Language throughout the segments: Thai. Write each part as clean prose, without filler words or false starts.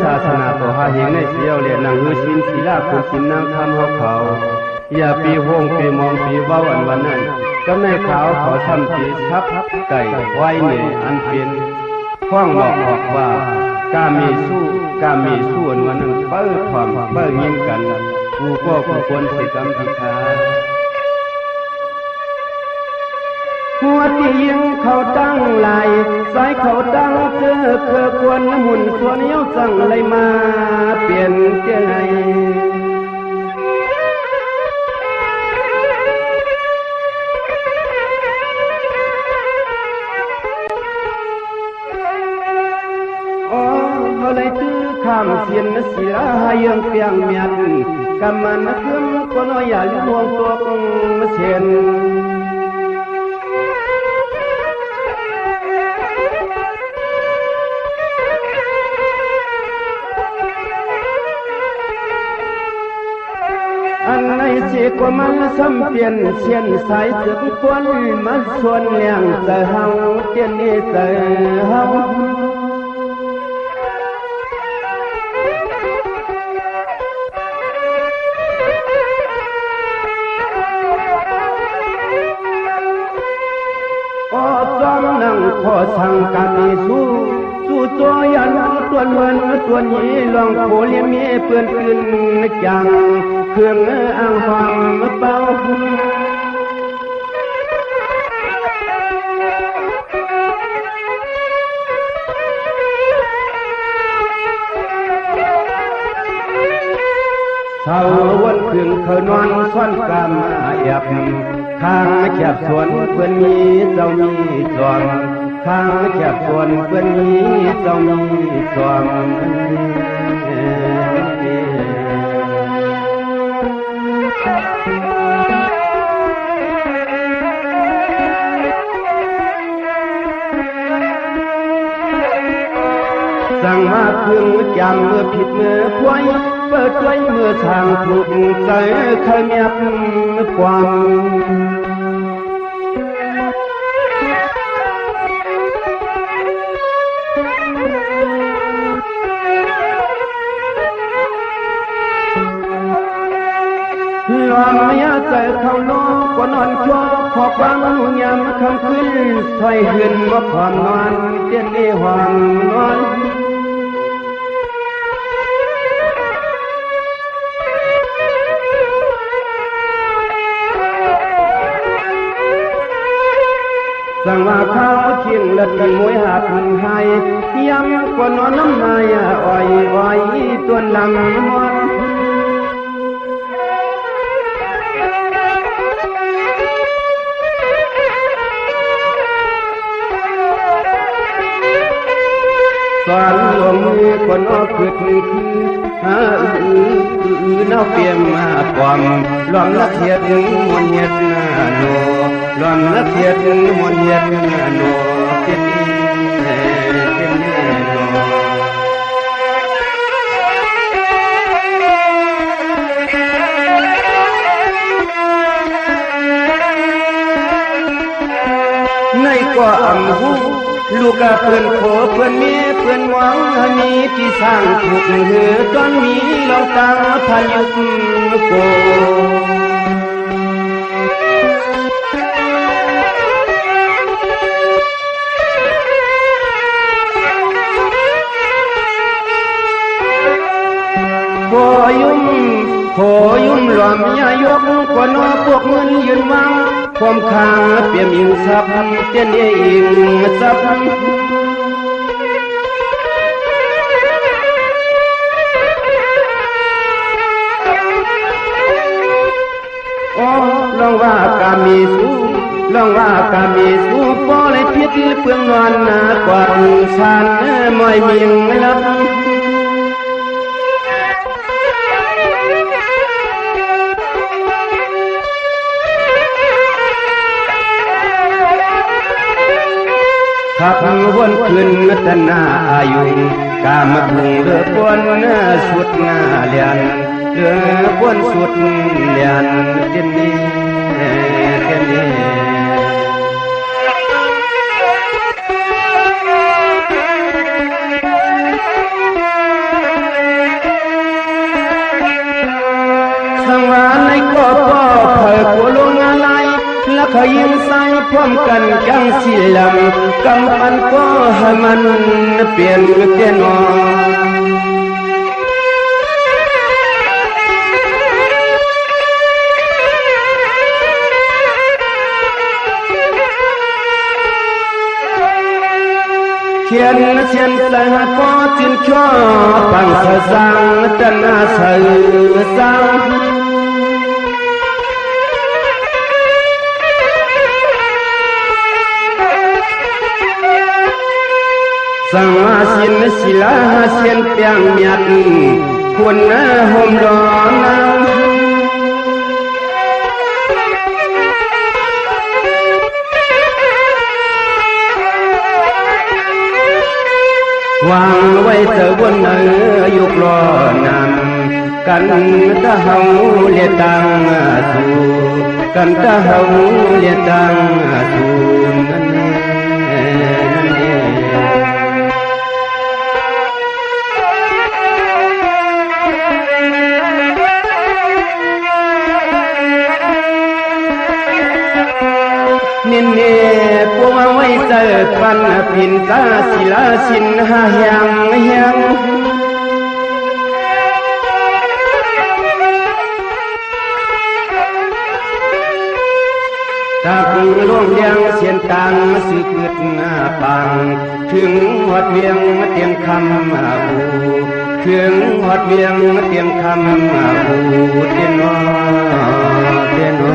ศาสนาตัวหาเหงในเสียวเรียนนางฮือชินศีลาคุณชินนางทำเขาอย่าปีโฮงปีมองปีเบ้าวันนั้นก็ไม่ขาวขอทำปีทับไก่ไว้เหนื่อยอันเป็นข้องบอกว่ากามีสู้วันนั้นเปิ้ลความเปิ้ลยิงกันกูก็ควรสิกรรมทิศาหัวที่ยิงเขาตั้งไหลสายเขาตั้งคือควรหุ่นส่วนเย้าสั่งเลยมาเปลี่ยนเจ้าไงเลยตื้อข้ามเสียนศิลายังเปียงเมียนกำมันคืมก็น้อยอย่าลืมวงตัวเสียนอันไหนเสียก็มันซ้ำเปลี่ยนเสียนสายถึงควนมาส่วนเลี้ยงเตอเฮาเตียนนี่เตอเฮาขอสั่งการมีสู้ตัวยันตัวเงินตัวนี้ลองโผล่เมียเปื่อนขึ้นจังเครื่องอ่างหอมเป่าเช้าวันคืนเขานอนซ่อนกามแอบข้างแคบสวนเพื่อนมีเจ้ามีจอมข้างแคบสวนเพื่อนมีเจ้ามีจอมสั่งมาพึงจำเมื่อผิดเมื่อพวยเปิดไว้เมื่อทางถูกใจเคยเมียบความลอมยาใจเขาโลกก็นอนชั่วพอฟังยามคำขึ้นใส่หืนว่าความนอนเตียนในห้องนอนสั่งว่าข้าวเคียงเล็ดกันมวยหาพันไห้ย้ำกว่านอนน้ำนายอ้อยตัวลำมอนสอนลงมือคนออกขึ้นน้าเปียมาความลอมละเทียดมนเย็ดโนลอมละเทียดมนเย็ดโนเป็นโนในก็อ่ำหูลูกเพื่อนโผเพื่อนเมียเพื่อนหวังมีที่สร้างถูกหือตอนมีลองตาพายุโกโผยุ่มหลอมยายกกว่านอพวกเงินยืนวังความข้างเปี่ยมอิงซับเตียนอิงซับลองว่ากามีสู้พอเลยพิษเพื่องนอนกว่าฉันมอยมิงลับขับวนขึ้นตนาอายุกามพุงเลือปวนสุดหน้าเลียนเลือปวนสุดเลียนเจนนี่ ขยิงใส่พร้อมกันจังสิลำกำปันก็ให้มันเปลี่ยนเปลี่ยนอเขียนเสียนใส่ก็จินช่อปังสะสังตันอาศัยสังสังอาศินศิลาเสียนเปียงเมียดควรนะห่มร้อนนะวางไว้เธอบนยุกรอนำกันตะเฮาเลียตังสู่กันตะเฮาเลียตังสู่นั่นนินเนปวงไว้เจอปันพินตาศิลาสินหายังตาคือล่วงยังเสียนตังสึกเกิดปังถึงวัดเวียงเตียงคำอูถึงวัดเวียงเตียงคำอูเตียนโอเตียนโอ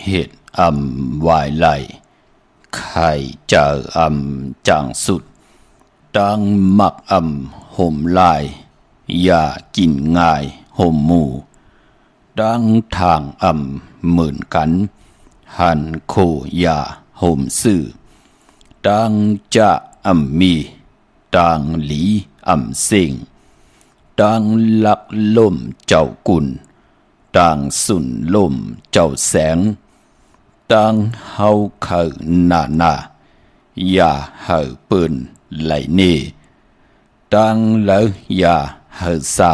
เหตุวายไหลไข่เจอจางสุดดังมักห่มลายอย่ากินง่ายห่มหมู่ดังทางเหมือนกันหันโคอย่าห่มซื่อดังจะมีดังหลีเสิงดังลักล่มเจ้ากุลดังสุนลมเจ้าแสงดังเฮาเข่นาอย่าเห่อปืนไหลเน่ดังเหลออย่าเห่อซา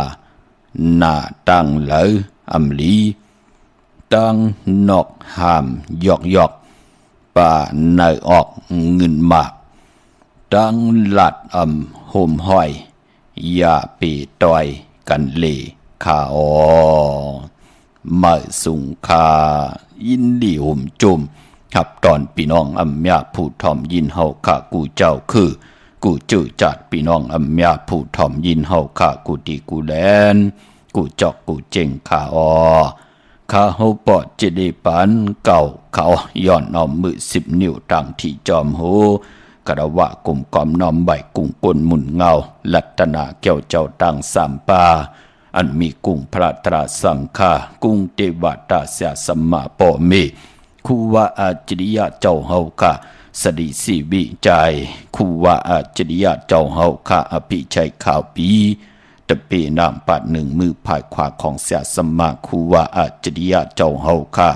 หน้าดังเหลอลีดังนอกหามยอกป่าเนยออกเงินมากดังหลัดโหมห้อยอย่าปีตอยกันเลขามาสุงคายินดีห่มจุมขับตอนพี่น้องยาผู้ทอมยินเฮาข้ากูเจ้าคือกูจื้อจัดพี่น้องยาผู้ทอมยินเฮาข้ากูดีกูแลนกูจอกกูเจงข้าข้าเฮาปอดจะได้ปานเก่าเขาย้อนเอามือ10 นิ้วตั้งที่จอมหูกระวะกลุ่มกอมน้อมใบกุ้งกลหมุนเงาลัตนาแก้วเจ้าตั้ง3 ป่าอันมีกุ้งพระตราสังฆากุ้งเทวตาเสียสัมมาปอเมคูวาอาจริยะเจ้าเฮาค่ะสดิสีวิจัยคูวาอาจริยะเจ้าเฮาค่ะอภิชัยข่าวปีตะเปนามปัด1มือภายขวาของเสียสัมมาคูวาอาจริยะเจ้าเฮาค่ะ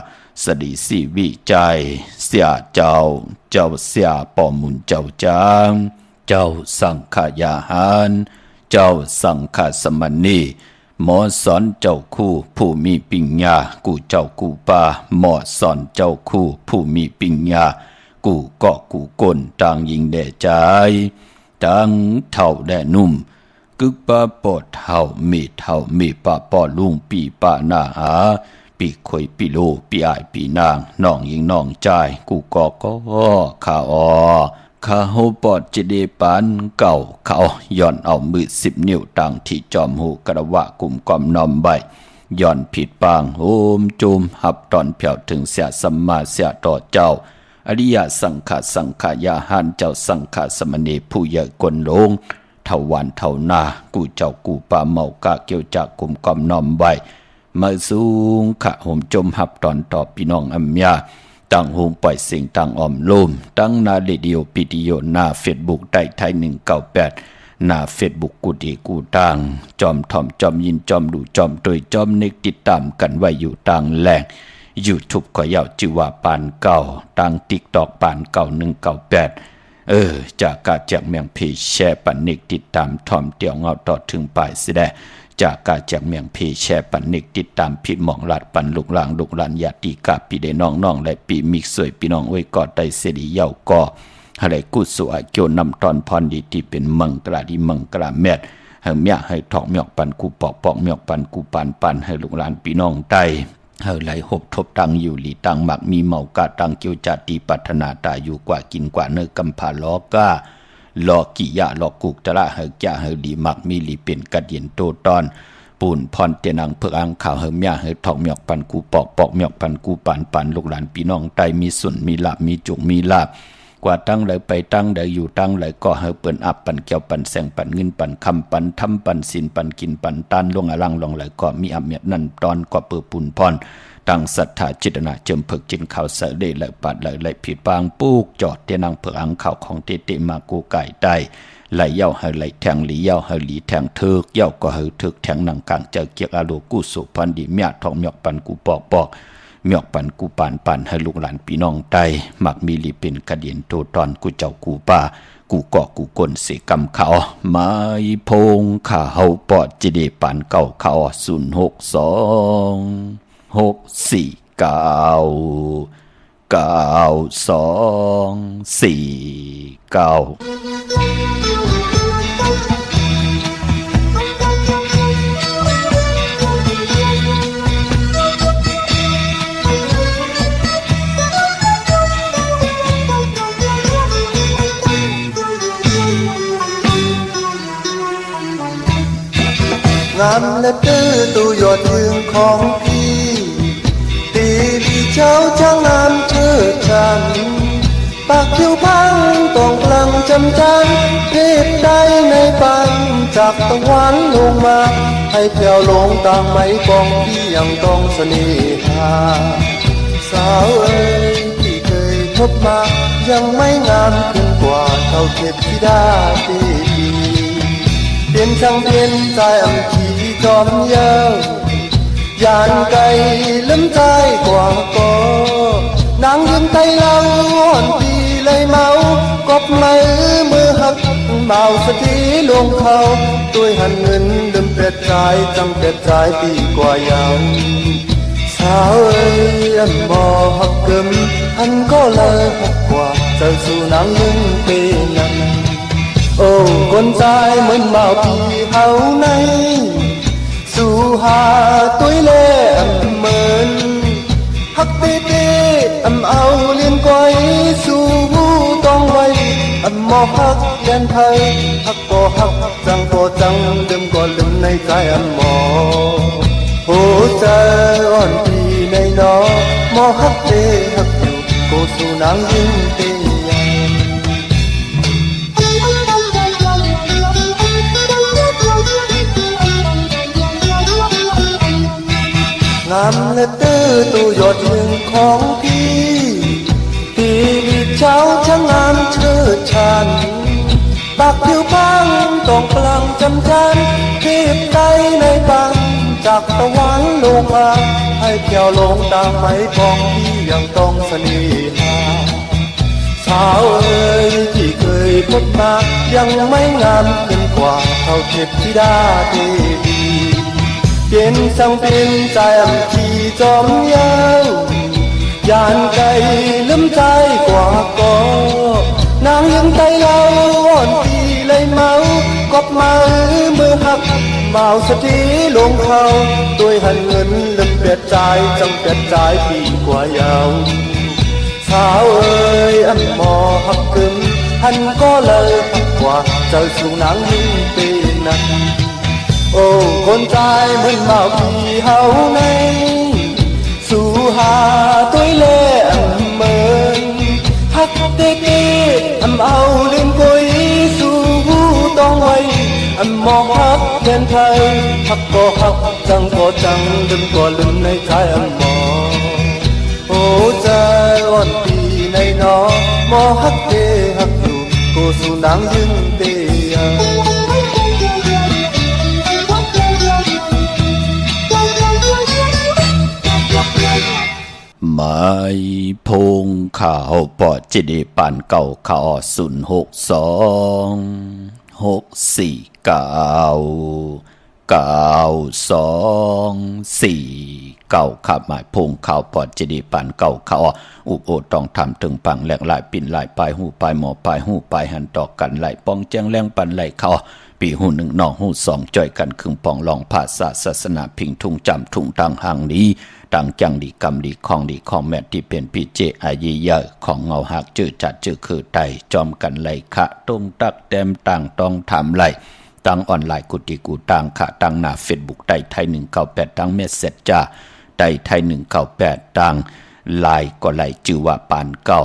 สดิสีวิจัยเสียเจ้าเสียปอมุนเจ้าจางเจ้าสังฆยาหารเจ้าสังฆสมณีหมอสอนเจ้าคู่ผู้มีปัญญากูเจ้ากูป่าหมอสอนเจ้าคู่ผู้มีปัญญากูเกาะกูก้นต่างยิงแด่ใจต่างเท่าแด่นุ่มกึกป้าปอดเท่ามีป้าปอลุงปีป้าหน้าหาปีคอยปีโลปีอายปีนางน้องยิงน้องใจกูเกาะก็ข้าข้าหูปอดจะได้ปานเก่าเขาย้อนเอามือ10 นิ้วตั้งที่จอมหูกระวะกลุ่มกอมนอมใบย้อนผิดปางโฮมจุมหับตอนเผียวถึงเสียสัมมาเสียต่อเจ้า อริยสังฆาสังขายาหารเจ้าสังฆาสมณีผู้ใหญ่กวนลงเท่าวันเท่านากูเจ้ากูป่าเมากะเกี่ยวจากกุมกอมน้อมไว้มาสูงขะห่มจมหับตอนต่อพี่น้องอัมยาตั้งโฮมปล่อยเสียงตั้งอ้อมโลมตั้งนาเรดิโอปิดิโอหน้าเฟซบุ๊กได้ไทย198หน้าเฟซบุ๊กกูดีกูต่างจอมถ่อมจอมยินจอมดูจอมโดยจอมนึกติดตามกันไว้อยู่ต่างแหล่งYouTube ก็ยาวชื่อว่าปานเก่าตั้ง TikTok ปานเก่า198จากกาจากเมียงพีแชร์ปันนึกติดตามถ่อมเตี่ยวเงาต่อถึงปลายสิได้จากกาจากเมียงพีแชร์ปันนึกติดตามผิดหมองลัดปันลูกหลางลูกหลานญาติกาพี่ได้น้องๆและปีมิกสวยพี่น้องไว้กอดได้เสดีเย้าก่ออะไรกุศลเกี่ยวนำตอนพรดีที่เป็นมังกราดีมังกราแมดให้เมียให้ทอกเมียกปันกูปอกเมียกปันกูปันให้ลูกหลานพี่น้องใต้เฮาไหลหบทบตังอยู่หลีตังหมักมีเมากะตังเกี่ยวจาติปัฒนาตาอยู่กว่ากินกว่าเนื้อกำพาล้อกาลอกิยะลอกุกตะละเฮกะเฮดีหมักมีหลีเป็นกัดเย็นโตตอนปูนพรเตนังเพิกอังข่าวเฮเมียเฮทอกเมียกปันกูปอกเมียกปันกูปันลูกหลานพี่น้องใต้มีสุนมีลาบมีจุกมีลาบกว่าตั้งเลยไปตั้งเลยอยู่ตั้งเลยก็เฮเปิ้นอับปันเกี่ยวปันแสงปันเงินปันคำปันทำปันสินปันกินปันตันลงอลังลงเลยก็มีอับเมียนั่นตอนก็เปิดปุนพรตั้งศรัทธาจิตนาเจิมเพิกจินข่าวเสด็จและปัดเลยผิดปางปูกจอดเตนังเพิกอังข่าวของเตมากูไก่ได้ไหลเย้าให้ไหลแทงหลีเย้าให้หลีแทงเถิกเย้าก็ให้เถิกแทงนังกลางเจอเกียกอาโลกูสุพันดีเมียทองเมียกปันกูปอกเมียกปันกูปันให้ลูกหลานพี่น้องใต้มักมีลีเป็นกระเดียนโตตอนกูเจ้ากูป่ากูเกาะกูกลเสกำเขาไม้พงข้าเฮาปอดจิเดปานเก่าเขางามและตื้อตู้ยอดยืนของพี่ตีที่เช้าช่างงามเชิดชันปากคิ้วพังต้องกลังจำจันเทพใดในปันจากตะวันลงมาให้แผ่วลงตามไม้ปองพี่ยังต้องเสน่หาสาวเอ๋ยที่เคยพบมายังไม่งามขึ้นกว่าเท่าเทพธิดาตีดีเปลี่ยนช่างเปลี่ยนใจอัมขีจอมเย้ายานไก่ลืมใจกว่าก็นางยืนไตเล่าอ่อนปีเลยเมากบมือหักเมาสถีลงเขาด้วยหันเงินลืมเป็ดใจจำเป็ดใจปีกว่ายาวสาวเอ้ยอันบ่หักเกิมอันก็เลยหักกว่าเจ้าสู่นางยืนปีนั้นโอ้คนใจเหมือนเมาพี่เฮาในสู่หาตุ้ยเล่เหมือนฮักเต้เอาเลียนก้อยสู่ต้องไว้มอฮักแกนไทยฮักก็ฮักจังก็จังเดิมก็ลืมในใจมอโอ้ใจอ่อนพี่ในนอมอฮักเต้ฮักอยู่ก็สู่นางยิ่งเต้งามและตื้อตู้ยอดยืนของพี่ปีเช้าช่างงามเชิดชันปากผิวพังต้องกลางจำจันเทพใดในปังจากตะวันลงมาให้แผ่วลงตามไม้ปองพี่ยังต้องเสน่หาสาวเอ๋ยที่เคยพบมายังไม่งามขึ้นกว่าเท่าเทพธิดาเทวีเปลี่ยนสังเป็นใจอัมขีจอมเย้ายานไก่ลืมใจกว่าก็นางยังไตเล่าอ่อนปีเลยเมากบมือหักเมาสถีลงเขาด้วยหันเงินลืมเป็ดใจจำเป็ดใจปีกว่ายาวสาวเอ๋ยอันหมอหักกึมหันก็เลยหักกว่าเจ้าสู่นางยิ่งปีนั้นโอ้คนใจเหมือนเมาพี่เฮาในสู่หาตุ้ยเล่เหมือน ฮักก็ฮักจังก็จังลืมก็ลืมในชายอันหมอโอ้ใจอ่อนปีในนอหมอฮักเตฮักอยู่กูสู่นางยืนเตียไม้พงข่าวปอดจิดีปานเก่าข่าว062-649-9249ขับหมายพงข่าวปอดจิดีปานเก่าข่าวอุบโอต้องทำถึงปังแหลกหลายปิ่นหลายปลายหูปลายหมอปลายหูปลายหันตอกกันไหลป้องแจ้งแรงปันไหลเขาปีหูหนึ่งนอกหูสองจ่อยกันครึ่งปองลองภาษาศาสนาพิงทุ่งจำทุ่งตังหางนี้ตังจังดีกรรมดีของดีของแม่ที่เป็นปีเจอายีเยอะของเงาหักจืดจัดจืดคือไตจอมกันไหลขะตุ้มตักเต็มต่างต้องทำไหลตังออนไลน์กุฏิกูตังขะตังหน้าเฟซบุ๊กไตไทย198ตังเมสเซจจ้าไตไทย198ตังไลน์ก็ไลน์ชื่อว่าปานเก่า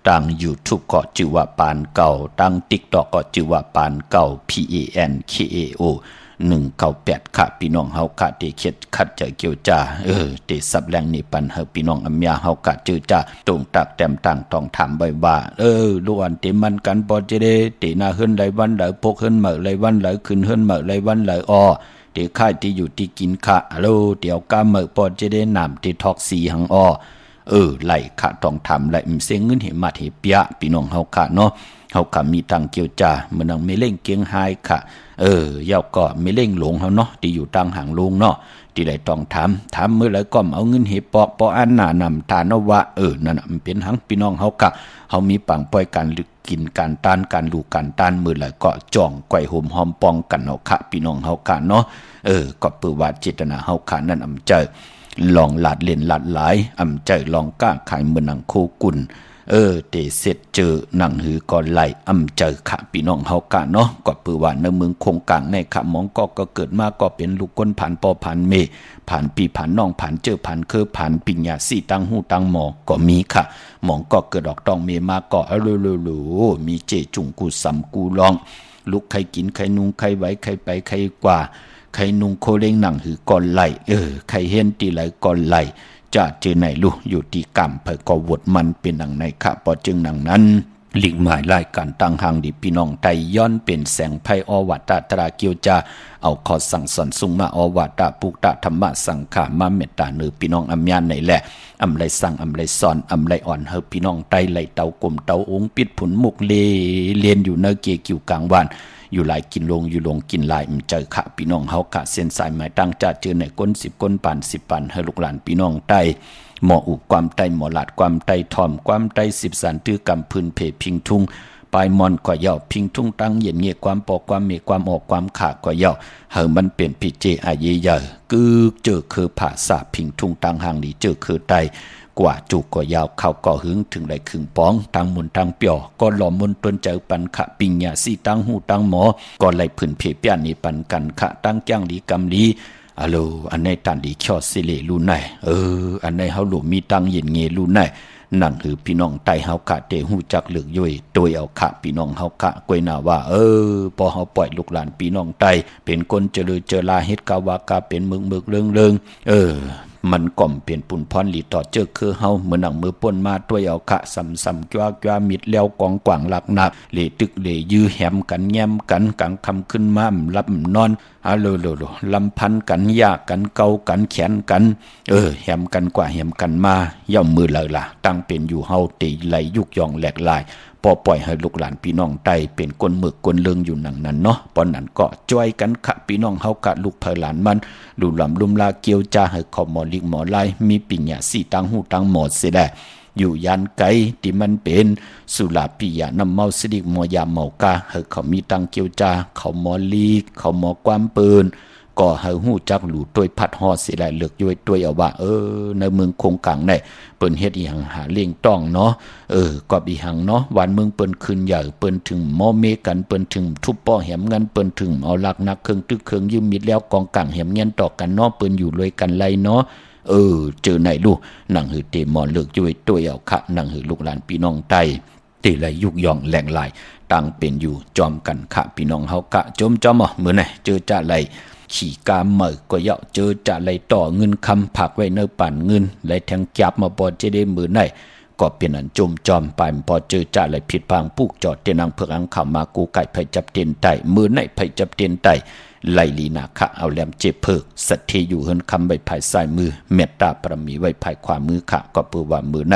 ตัง YouTube ก็ชื่อว่าปานเก่าตัง TikTok ก็ชื่อว่าปานเก่า PANKAO 198ค่ะพี่น้องเฮากะที่เข็ดคัดใจเกี่ยวจ้าที่สับแรงนี่ปันเฮาพี่น้องอำยาเฮากะจื้อจ้าตรงตักแต้มต่างต้องถามไว้ว่าล้วนที่มันกันบ่จะได้ที่หน้าเฮิรนไหลวันไหลปกเฮิรนเหมอไหลวันไหลขึ้นเฮิรนเหมอไหลวันไหลอ้อที่ค่ายที่อยู่ที่กินค่ะฮัลโหลเดี๋ยวกาเหมอบ่จะได้น้ำที่ทอกสีหังอ้อไหลค่ะต้องทำไหลเสียงเงินเหมาเฮเปียพี่น้องเฮากะเนาะเฮากะมีตังเกี่ยวจ้ามื้อนังไม่เล่งเกียงไฮค่ะยาวก็ไม่เล่งหลงเฮาเนาะที่อยู่ต่างหางลุงเนาะที่ได้ต้องถามมื้อไหลก็เอาเงินเฮปออันหน้านำทานเอาว่านั่นน่ะมันเป็นหังพี่น้องเฮากะเฮามีปังปล่อยการกินการต้านการลูกการต้านมื้อไหลก็จ้องไกวห่มหอมป้องกันเฮาค่ะพี่น้องเฮากะเนาะก็เปื้อว่าเจตนาเฮาค่ะนั่นอำใจลองลาดเล่นลาดหลายอำใจลองก้าขายมื้อนังโคกุลเตเสร็จเจอหนังหือก่อนไหลอำเจอค่ะพี่น้องเฮากะเนาะก็ปือว่าในเมืองคงกลางในค่ะมองก็เกิดมาก็เป็นลูกก้นผ่านปอผ่านเมผ่านปีผ่านน้องผ่านเจอผ่านคือผ่านปิญญาสี่ตั้งหูตั้งหมอก็มีค่ะมองก็เกิดดอกตองเมมาก็มีเจจุงกูสำกูลองลูกใครกินใครนุงใครไหวใครไปใครกว่าใครนุงโคเล้งหนังหือก่อนไหลใครเห็นตีไหลก่อนไหลจะเจอไหนลูกอยู่ที่กรรมเผยก็วดมันเป็นหนังในข้าปอจึงหนังนั้นหลีกหมายรายการตั้งหางดิพี่น้องไตย้อนเป็นแสงไพอวัตตราเกียวจาเอาขอสั่งสอนสุงมาอวัตปุกตะธรรมะสังขามาเมตตาเนือพี่น้องอำยานในแหละอำไรสั่งอำไรสอนอำไรอ่อนเฮอพี่น้องไตไหลเตากลมเตาองปิดผุนมุกเลียนอยู่เนเกกิวกลางวันอยู่หลายกินลงอยู่ลงกินหลายเจอขะพี่น้องเฮากะเส้นสายหมายตั้งจะเจอในก้น10ก้นปาน10ปานให้ลูกหลานพี่น้องไตหมออุบความไตหมอหลาดความไตทอมความไต10สันตื้อกำพื้นเพพิงทุ่งปลายมอนก็เย่าพิงทุ่งตั้งเย็นเงียความปอกความเมความออกความขาก็เย่าเฮามันเปลี่ยนพิเจอาเยเยอะกึกเจอคือภาษาพิงทุ่งตั้งห่างดีเจอคือไตกว่าจุกก็ยาวเข้าก็หึงถึงได้ครึ่งป้องทางมุนทางเปียวก็หล่อมุนต้นเจอปันขะปิญญาสี่ตั้งหูตั้งหมอก็ไหลพื้นเพเปียนี่ปันกันขะตั้งจ้างดีกำลีอัลโหลอันในตันดีชอสิเลลูไหนอันในเฮาหลุมีตังเย็นเงลูไหนนั่นคือพี่น้องไตเฮากะเตหูจักเหลือกย่อยโดยเอาขะพี่น้องเฮากะกวยนาว่าพอเฮาปล่อยลูกหลานพี่น้องไตเป็นคนเจริญเจลาเฮ็ดกาวากาเป็นมึกเรื่องมันก่อมเปลี่ยนปุ่นพรหลีต่อเจอคือเฮาเหมือนหนังมือป่นมาตัวเอาขะซ้ำจ้ามิดแล้วกองกว่างหลักหนักเลตึกเลยื้อแหมกันแง้มกันกังคำขึ้นมารับนอนลำพันกันยากกันเกากันแขนกันแหมกันกว่าแหมกันมาย่อมมือเลยล่ะตั้งเป็นอยู่เฮาตีไหลยุกยองแหลกลายพอปล่อยให้ลูกหลานพี่น้องไตเป็นก้นหมึกก้นเลืองอยู่หนังนั้นเนาะปอนนั้นก็จ้อยกันขะพี่น้องเฮากะลูกเพลหลานมันดูลำลุมลาเกียวจาให้ขอหมอลิกหมอลายมีปิญญาสี่ตั้งหูตั้งหมอเสียแลอยู่ยันไกที่มันเป็นสุลาปิยะน้ำเมาสิดิกหมอยาเมากาให้เขามีตังเกียวจาเขาหมอลีกเขาหมอความปืนก็ให้หู้จักหลู่ตัวยพัดฮอดเสียแลเลือกย้อยตัวยเอาว่าในเมืองคงกลางได้เปิ้นเฮ็ดอีหังหาเลี้ยงต้องเนาะก็อีหังเนาะวันเมืองเปิ้นคืนใหญ่เปิ้นถึงมอเมกันเปิ้นถึงทุบป้อแหมเงินเปิ้นถึงเอาหลักนักเครื่องตึกเครื่องยืมมิดแล้วกองกลางแหมเงินต่อกันเนาะเปิ้นอยู่รวยกันไลเนาะเจอไหนลูกหนังหือเตมอนเลือกย้อยตัวยเอาค่ะหนังหือลูกหลานพี่น้องไตตีไหลยุกย่องแหลงหลายตั้งเป็นอยู่จอมกันค่ะพี่น้องเฮากะจมมื้อไหนเจอจ้าไหล ขี่กามเหมอก็เยาะเจอจะไหลต่อเงินคำผักไว้เนื้อปั่นเงินไหลแทงจับมาปอเจได้มือไหนก็เป็นอันจมจอมไปพอเจอจะไหลผิดพังปุกจอดเตนังเพื่ออังข่าวมากูไก่ไผจับเตียนไตมือไหนไผจับเตียนไตไลลีนาคะเอาแหลมเจ็บเพิกสัตเทอยู่เฮินคำใบภายซ้ายมือเมตตาประมีไว้ภายขวามือค่ะก็เพื่อว่ามือไหน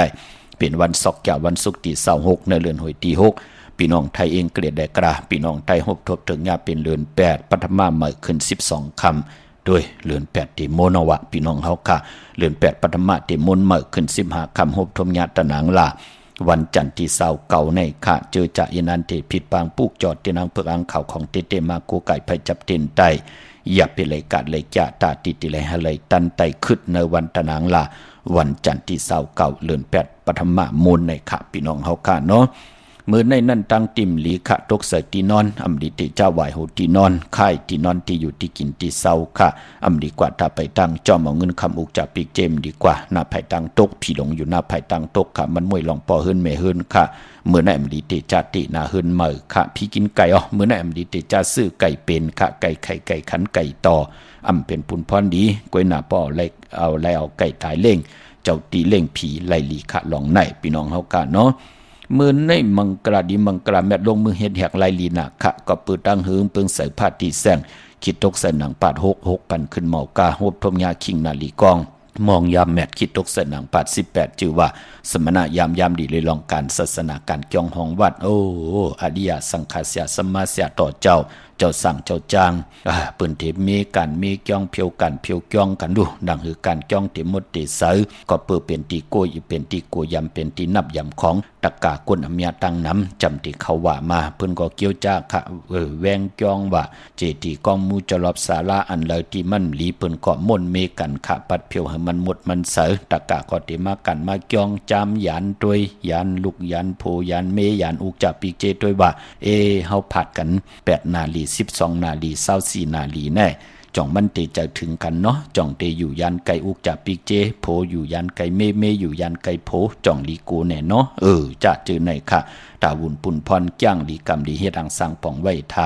เป็นวันศกแก่วันศุกร์ที่26ในเดือนหอยที่6พี่น้องไทยเองเกลียดได้กระพี่น้องไทยหบทบถึงญาเป็นเดือน8ปฐมมาขึ้น12คำโดยเดือน8ที่โมนวะพี่น้องเฮาค่ะเดือน8ปฐมที่มนมาขึ้น15คำหบทบญาตะนางลาวันจันทร์ที่29ในค่ะเจอจะอินันเทผิดปางปุกจอดที่นางเพื่ออังข่าวของเตมาโกไก่ไผจับเต็นไตอย่าไปเลยกาดเลยจะตาติติเลยหะเลยตันไตขึ้นในวันตะนางลาวันจันทร์ที่29เดือน8ปฐมมนในค่ะพี่น้องเฮาค่ะเนาะมือในนั่นตั้งติมหลีขะตกใส่ตีนอนอำดีติเจ้าไหวโหตีนอนค่ายตีนอนที่อยู่ที่กินที่เศร้าค่ะอำดีกว่าถ้าไปตั้งจอมเอาเงินคำอุกจากปีกเจมดีกว่าหน้าไผ่ตั้งตกพี่หลงอยู่หน้าไผ่ตั้งตกค่ะมันมวยลองปอเฮิรนเมเฮิรนค่ะเมื่อในอำดีติจาตินาเฮิรนเมอค่ะพี่กินไก่อ๋อเมื่อในอำดีติจาซื้อไก่เป็นค่ะไก่ไข่ไก่ขันไก่ต่ออำเป็นปุนพรดีกวยหน้าปอเอาไก่ตายเล่งเจ้าตีเล่งผีไล่ลีค่ะลองไหนพี่น้องเฮาค่ะเนาะมือในมังกราดีมังกราแมดลงมือเฮ็ดแหกไลลีนาคะก็เปิดตั้งหืงเปิงใส่ผ้าตีแสงคิดตกใส่หนังปาด6 ปันขึ้นเมากาโหบทมยาคิงนาลีกองมองยามแมดคิดตกใส่หนังปาด18จือว่าสมณะยามดีเลยลองการศาสนาการจ้องห้องวัดโอ้อริยสังฆาเสียสมมาเสียต่อเจ้าสั่งเจ้าจางเปิ้นเทมีการมีจ้องเพียวจ้องกันดูดังคือการจ้องเตมดเตเสอก็เปิดเป็นตีโกยเป็นตีโกยำเป็นตีนับยำของตะกาก้นอำยาตั้งน้ำจำที่เขาว่ามาเพิ่นก็เกี่ยวจ้าค่ะแวงจ้องว่าเจตีกองมูจะรอบศาลาอันเลยที่มันหลีเพิ่นก็มนเมกันค่ะปัดเพียวให้มันหมดมันเสอตะกาก็เตมากันมาจ้องจามยานด้วยยานลูกยานโพยานเมยานอุกจับปีเจด้วยว่าเฮาผัดกัน8นาฬิกา12นาฬิกา24นาฬิกาแน่จ่องมันเตจะถึงกันเนาะจ่องเตอยู่ยันไก่อุกจากปีเจโผอยู่ยันไก่เมอยู่ยันไก่โผจ่องลีกูแน่เนาะจะเจอไหนค่ะตาวุนปุ่นพรจ้างลีกรรมลีเฮ็ดอังสังป่องไว้ท่า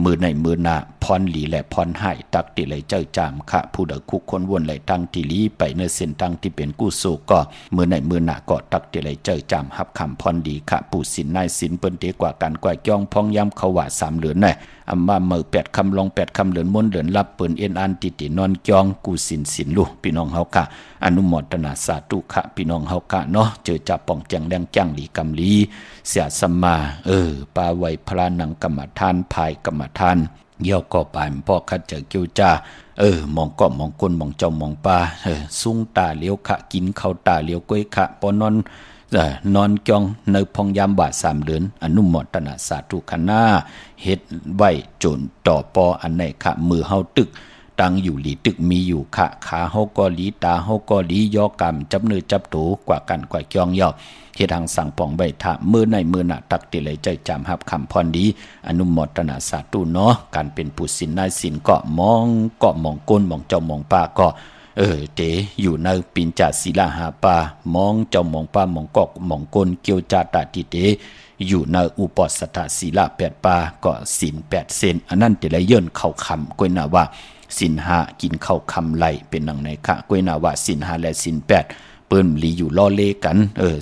มือในมือหน้าพรหลีและพรให้ตักติไหลเจ้าจามค่ะผู้ใดคุกคนวนไหลตั้งติลีไปในเส้นทางที่เป็นกู้สู้ก็มือในมือหน้าก็ตักติไหลเจ้าจามหับคำพรดีค่ะผู้สินนายสินเปิ้นเตกว่าการกว่าจ้องพองย้ำเขาว่า3เหลือนแน่อำมาเมื่อ8คำลง8คำเหลือนมนเหลือนรับเปิ้นเอ็นอันตินอนจองกูสินลูกพี่น้องเฮาค่ะอนุโมทนาสาธุค่ะพี่น้องเฮาค่ะเนาะเจอจับป่องแจงแดงจ้างหลีกำลีเสียสมมาปาไว้พระนังกรรมฐานภายกรรมฐานเยี่ยวก็ปานพ่อคัดเจอเกี่ยวจ้ามองก็มองก้นมองเจ้ามองปลาสูงตาเลี้ยวขะกินเข้าตาเลี้ยวก้อยขะปอนอนจองในพองยามบาท3เดือนอนุโมทนาสาธุคณะเฮ็ดไว้จนต่อปออันไหนขะมือเฮาตึกตั้งอยู่หลีตึกมีอยู่ขะขาเฮาก็หลีตาเฮาก็หลียอกรรมจับเนื้อจับตูกว่ากันกว่าจองย่อเฮ็ดทางสั่งป่องใบถามือในมือหน้าตักติไหลใจจำหับคำพรดีอนุโมทนาสาธุเนาะการเป็นผู้ศีลนายศีลก็มองก้นมองเจ้ามองป้าก็เตอยู่ในปิญจศีลหาปามองเจ้ามองป้ามองกอกมองก้นเกี่ยวจาตาติเตอยู่ในอุปสถศีล8ปาก็ศีล8เซนอันนั้นติไหลเยินเข้าคำก้อยน่าว่าศีล5กินเข้าคำไหลเป็นดังไหนคะก้อยน่าว่าศีล5และศีล8เปิ้นหลีอยู่ล้อเลกัน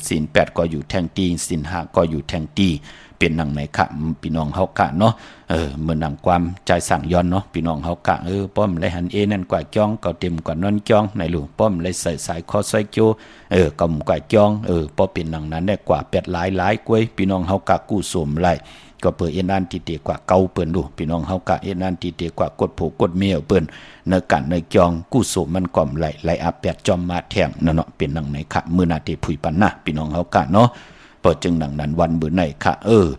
ศีล8ก็อยู่แทงตีศีล5ก็อยู่แทงตีเป็นดังไหนคะพี่น้องเฮากะเนาะเมื่อนำความใจสั่งย้อนเนาะพี่น้องเฮากะป้อมเลยหันนั่นกว่าจ้องก็เต็มกว่านอนจ้องในหลูป้อมเลยใส่สายคอใส่โจก็มกว่าจ้องป้อเป็นดังนั้นได้กว่า8หลายกวยพี่น้องเฮากะกู้สมไหลก็เปิดอันที่เตกว่าเก่าเปิ้นดูพี่น้องเฮากะอันที่เตกว่ากดผูกกดเมียเปิ้นในกันในจองกู้สมมันก่อมไหลอา8จอมมาแทงนั่นเนาะเป็นดังไหนคะมื้อหน้าที่ผุยปันนะพี่น้องเฮากะเนาะเปิดจึงดังนั้นวันมื้อไหนค่ะ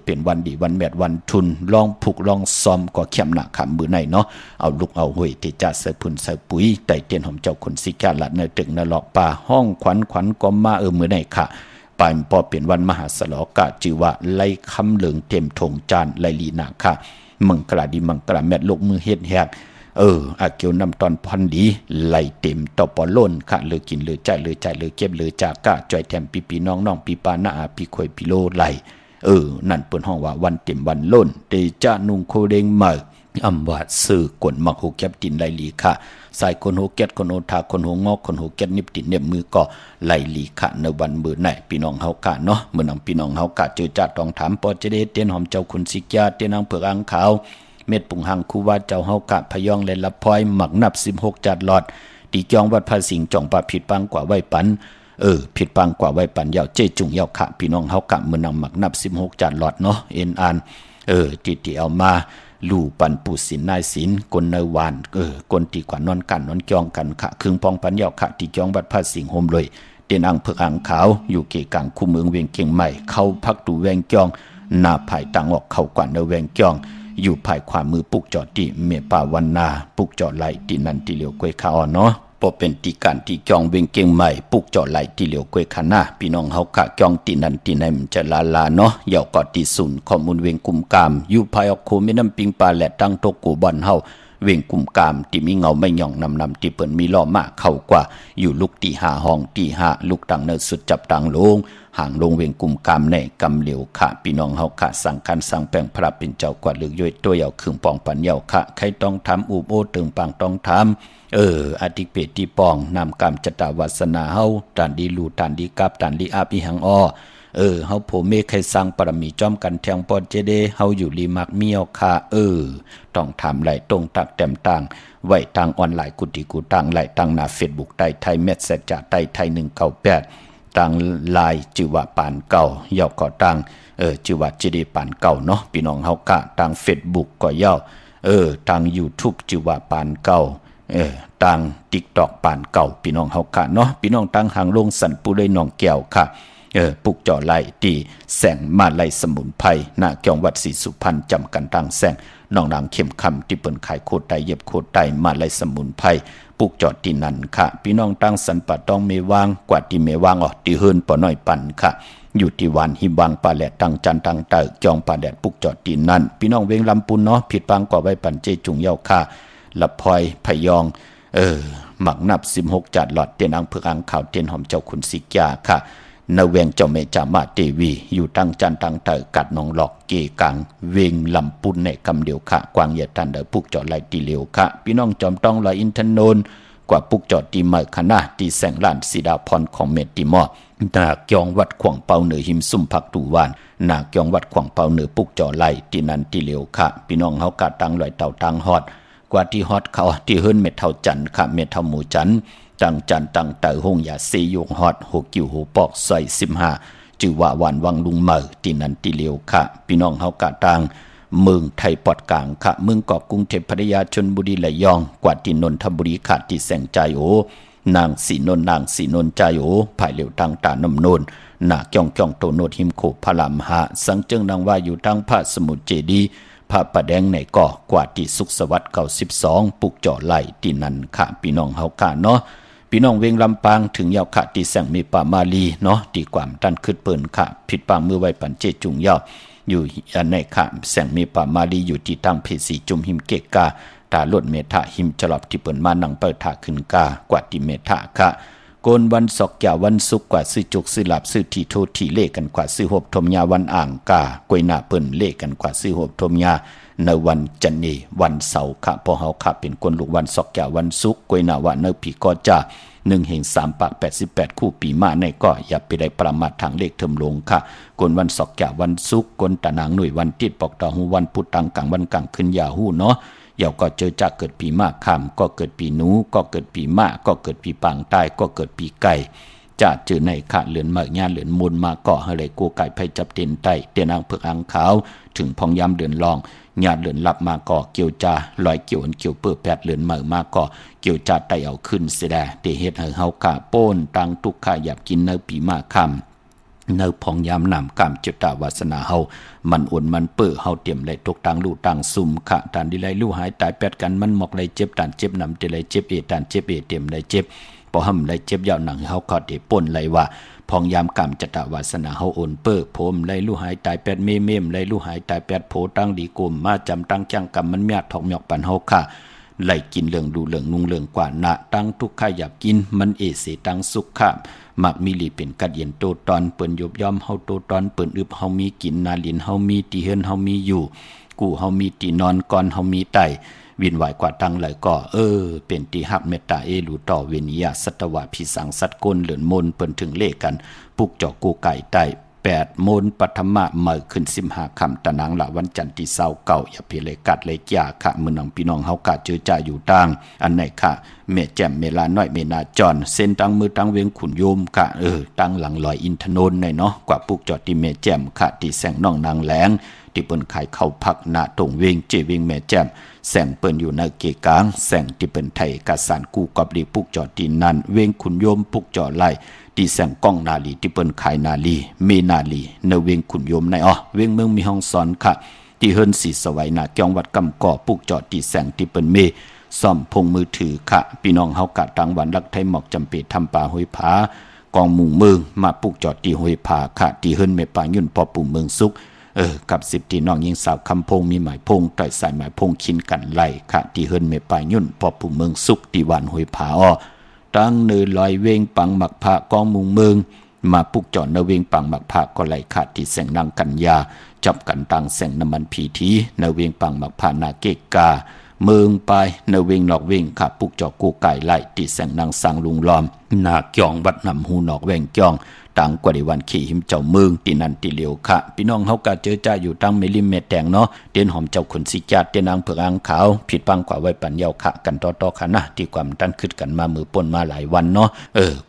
เป็นวันดีวันแมดวันทุนลองผูกลองซ้อมก็เข้มหนักค่ะมื้อไหนเนาะเอาลูกเอาห้วยที่จะใส่พุ่นใส่ปุ๋ยไต่เตียนหอมเจ้าคนสิกาละในตึกในหลอกป่าห้องขวัญก็มามื้อไหนค่ะปานพอเป็นวันมหาสลกะจือว่าไล่คำเหลืองเต็มทงจานไล่ลีนาค่ะมังกราดีมังกราแมดลกมือเฮ็ดแฮกอาเกียวนำตอนพันดีไล่เต็มต่อปอล้นค่ะเลยกินเลยใจเลยเก็บเลยจากะจ่อยแถมปีน้องปีปานาปีข่อยปีโลไหลนั่นเปิ้นห้องว่าวันเต็มวันล้นเตจะนุงโคเดงใหม่ อำว่าซื้อกวนมักหูแก็บตินไหลลีค่ะสายคนหูแก็ดคนหูทาคนหูงอกคนหูแก็ดนิบตินเน็บมือก็ไหลลีค่ะในวันมื้อไหนพี่น้องเฮากะเนาะมื้อนำพี่น้องเฮากะเจอจัดต้องถามปอจะได้เตียนหอมเจ้าคุณสิกยาเตียนนางเผือกอังขาวเม็ดปุงหังคูว่าเจ้าเฮากะพยองและละพลอยหมักนับ16จัดหลอดตีจองวัดภาสิงจ่องปาผิดปังกว่าไว้ปันผิดปังกว่าไว้ปันยาวเจจุงยาวค่ะพี่น้องเฮากะมื้อนำหมักนับ16จัดหลอดเนาะเอ็นอ่านติเอามาลู่ปันปูสินนายศิลกนเนวานกนตีกว่านอนกันนอนจองกันค่ะครึ่งปองปันยาวค่ะที่จองบัดภาสิงโฮมเลยเตียนอังเผือกอังขาวอยู่เกกลางคู่เมืองเวียงเกียงใหม่เข้าพักดูแวงจองหน้าภายต่างออกเข้ากว่าเนแวงจองอยู่ภายขวามือปุกจอดที่เมป่าวันนาปุกจอดไหลที่นันที่เหลียวกวยขาอ่อนเนาะพอเป็นตีการที่จองเวียงเกียงใหม่ปุกจอดไหลที่เหลียวกวยขาหน้าพี่น้องเฮากะจองที่นันที่ไหนมันจะลาเนาะยาวกอดที่ศูนย์ข้อมูลเวียงกุมกามอยู่ภายออกโคแม่น้ำปิงปลาและตั้งโตกูบ่อนเฮาเวียงกุมกามที่มีเงาไม่หย่องนำที่เปิ้นมีล้อมากเข้ากว่าอยู่ลูกตีหาห้องตีหาลูกตังเนสุดจับตังลงห่างลงเวียงกุมกามในกำเหลียวค่ะพี่น้องเฮาค่ะสั่งคันสั่งแปลงพระเป็นเจ้ากว่าลึกย่อยตัวยาวครึ่งปองปันยาวค่ะใครต้องทำอูบโอตึงปังต้องทำอธิเปติปองนำกรรมจตวาสนาเฮาตานดีลูตานดีกับตานดีอาภิหังอ้อเฮาโผเมฆให้สร้างปรมีจอมกันแทงปอดเจเดเฮาอยู่ลีมักเมียวค่ะต้องทำไหลตรงตักแต้มต่างไว้ทางออนไลน์กุฏิกูต่างไหลทางหน้า Facebook ใต้ไทยเมสเซจจากใต้ไทย198ต่างไลน์ชื่อว่าปานเก่ายาวก็ต่างชื่อว่าเจเดปานเก่าเนาะพี่น้องเฮากะทาง Facebook ก็ยาวทาง YouTube ชื่อว่าปานเก่าต่าง TikTok ปานเก่าพี่น้องเฮากะเนาะพี่น้องต่างหางลงสันปุเลยหนองแก้วค่ะปุกจ่อไหลตีแสงมาไลสมุนไพรณเกียงวัดศรีสุพรรณจำกันตังแสงน้องนางเข้มคำที่เปิ้นขายโคตรไตเย็บโคตรไตมาไลสมุนไพรปุกจ่อตีนันค่ะพี่น้องตั้งสันปะต้องเมวางกว่าที่เมวางออกที่เฮิรนปอน้อยปันค่ะอยู่ที่วันหิบังปลาแหลดตังจันตังเตอจองปลาแดดปุกจ่อตีนันพี่น้องเวงลำปุนเนาะผิดปังกว่าไว้ปันเจจุงเย้าค่ะละพลอยพยองหมักนับ16จัดหลอดเตียนอังเผือกอังขาวเตียนหอมเจ้าขุนสิกยาค่ะนเวงเจ้าเมจามาเตวีอยู่ตั้งจันตั้งเตอกัดนองหลอกเกกังเวงลำปุนในกำเดียวค่ะกวางเหยียดตันเดอปุกจอดไหลตีเหลียวค่ะพี่น้องจอมต้องลอยอินทนนท์กว่าปุกจอดตีเมอคณะตีแสงล้านสีดาพรของเมติมอนาเกียงวัดขวางเปาเหนือหิมซุ่มผักตูวานนาเกียงวัดขวางเปาเหนือปุกจอดไหลตีนันตีเหลียวค่ะพี่น้องเฮากะตังลอยเต่าตังฮอดกว่าที่ฮอดเขาที่เฮิรนเม็ดเท่าจันค่ะเม็ดเท่าหมูจันตังจันตังเตอหงยาซียงฮอดหกกิ่วหูปอกใส่15จือว่าวันวังลุงเมอที่นันตีเหลียวค่ะพี่น้องเฮากะตังเมืองไทยปอดกลางค่ะเมืองเกาะกรุงเทพพัทยาชลบุรีระยองกว่าที่นนทบุรีค่ะที่แสงใจโอนางสีนนใจโอภายเหลียวทางตาน้ำนนนาเกียงโตโนดหิมโขพลามหาสังเจิงนางว่าอยู่ทางพระสมุทรเจดีพระประแดงในก่อกว่าที่สุขสวัสดิ์92ปุกจ่อไหลที่นั่นค่ะพี่น้องเฮากะเนาะพี่น้องเวงลำปางถึงยาวค่ะที่แสงมีป่ามาลีเนาะที่ความตันขึ้นเปิ้นค่ะผิดปางมือไว้ปันเจจุงยาวอยู่อันในค่ะแสงมีป่ามาลีอยู่ที่ตั้งเพสีจุมหิมเกกาตาลดเมทะหิมฉลอบที่เปิ้นมานังเปิดถาขึ้นกากว่าที่เมทะค่ะโกนวันศอกยาวันศุกร์กว่าซื้อจุกซื้อหลับซื้อที่โทที่เลขกันกว่าซื้อหบทมยาวันอ่างกากวยหน้าเปิ้นเลขกันกว่าซื้อหบทมยาในวันจันนีวันเสาร์ค่ะพอเฮาค่ะเป็นคนลูกวันศอกยาวันศุกร์กวยหน้าว่าเนผีก็จะ1/3ปาก88คู่ปีมาในก็อย่าไปได้ประมาททางเลขเทิมลงค่ะกนวันศอกยาวันศุกร์กนตะนางหน่วยวันติดปอกตาหูวันพุธตังกังวันกังขึ้นยาหูเนาะเดี๋ยวก็เจอจากเกิดปีมะขามก็เกิดปีหนูก็เกิดปีมะก็เกิดปีปางใต้ก็เกิดปีไก่จะเจอในขะเหลือนมากญาเหลือนมูลมาเกาะอะไรกูไก่ไผจับเต็นไตเตียนางเผือกอังขาวถึงพองยามเดือนรองญาเหลือนลับมาเกาะเกี่ยวจาลอยเกี่ยวเกี่ยวเปื้อแปดเหลือนมาเกาะเกี่ยวจาไตเอาขึ้นเสียแดเตเฮ็ดให้เฮากะโป้นตังทุกข้าหยับกินเนื้อปีมะขามเนื้อพองยามนำกามจุตาวาสนาเฮามันอุ่นมันเปื้อเฮาเตรียมไหลตกตังลู่ตังซุ่มขะตานดิไหลลู่หายตายแปดกันมันหมอกไหลเจ็บตานเจ็บนำเตไหลเจ็บตานเจ็บเตรียมไหลเจ็บพอห่ำไหลเจ็บยาวหนังเฮาก็ได้ป่นไหลว่าพองยามกามจตาวาสนาเฮาอ่อนเปื้อโผมไหลลู่หายตายแปดเมมไหลลู่หายตายแปดโผตั้งดีกุมมาจำตั้งจังกรรมมันเมียดทองหยอกปันเฮาค่ะ ไหลกินเหลืองดูเหลืองนุ่งเหลืองกว่านะตั้งทุกข้าอยากกินมันเอเสตั้งสุขข้ามักมีลีเป็นกัดเย็นโตตอนเปิ้นยบย่อมเฮาโตตอนเปิ้นอึบเฮามีกินนาลินเฮามีตีเฮือนเฮามีอยู่กูเฮามีตีนอนก่อนเฮามีไตวินไหวกว่าตั้งเลยก็เป็นตีหับเมตตารูต่อเวนิยาสัตวะพิสังสัตกลเหลือนมนเปิ้นถึงเลขกันปุกเจาะกูไก่ไต8 โมนปัทมะเมื่อขึ้น15ค่ำตะนางละวันจันทร์ที่29อย่าเพเลยกัดเลยยาค่ะมื้อน้องพี่น้องเฮากะเจอจ่าอยู่ต่างอันไหนค่ะแม่แจ่มเมลาน้อยเมนาจอนเส้นตั้งมือตั้งเวียงขุนโยมค่ะตั้งหลังลอยอินทนนท์เนาะกว่าปุกจอดที่แม่แจ่มค่ะที่แสงน้องนางแหลงที่เปิ้นขายเข้าพักหน้าตรงเวียงเจเวียงแม่แจ่มแสงเปิ้นอยู่ในเกกลางแสงที่เปิ้นไทยกะสานกูกับดีปุกจอดที่นั่นเวียงขุนโยมปุกจอดไล่ที่แสงก้องนาลีที่เปิ้นขายนาลีเมนาลีในเวียงขุนโยมในเวียงเมืองมีห้องสอนค่ะที่เฮิรนสีสวัยนาเกียงวัดกำก่อปุกจอดที่แสงที่เปิ้นเมซ่อมพงมือถือค่ะพี่น้องเฮากะตังวันลักไทยหมอกจำเป็นทำป่าห้วยผากองหมู่เมืองมาปุกจอดที่ห้วยผาค่ะที่เฮิรนเมป่ายุ่นพอปู่เมืองสุขกับ10ที่น้องยิงสาวคำพงมีหมายพงต่อยสายหมายพงคินกันไล่ค่ะที่เฮิรนเมป่ายุ่นพอปู่เมืองสุขที่วันห้วยผาตั้งเนลอยเวงปังหมักผากองมุงเมืองมาปุกจอดเนเวงปังหมักผาก็ไหลขาดที่แสงนางกัญญาจับกันตังแสงน้ำมันผีทีเนเวงปังหมักผานาเกกาเมืองไปเนเวงนอกเวงขาปุกจอกูไก่ไล่ที่แสงนางสังลุงล้อมนาเกียงวัดนำหูนอกแวงเกียงต่างกว่าในวันขี่หิมเจ้าเมืองที่นั่นที่เหลียวค่ะพี่น้องเฮากะเจอจ้าอยู่ตั้งเมลิมเมตแดงเนาะเตียนหอมเจ้าขุนสิจัดเตียนนางเผือกอ่างขาวผิดปังกว่าไว้ปันเยาค่ะกันต่อค่ะนะที่ความตั้นขึ้นกันมามือป่นมาหลายวันเนาะ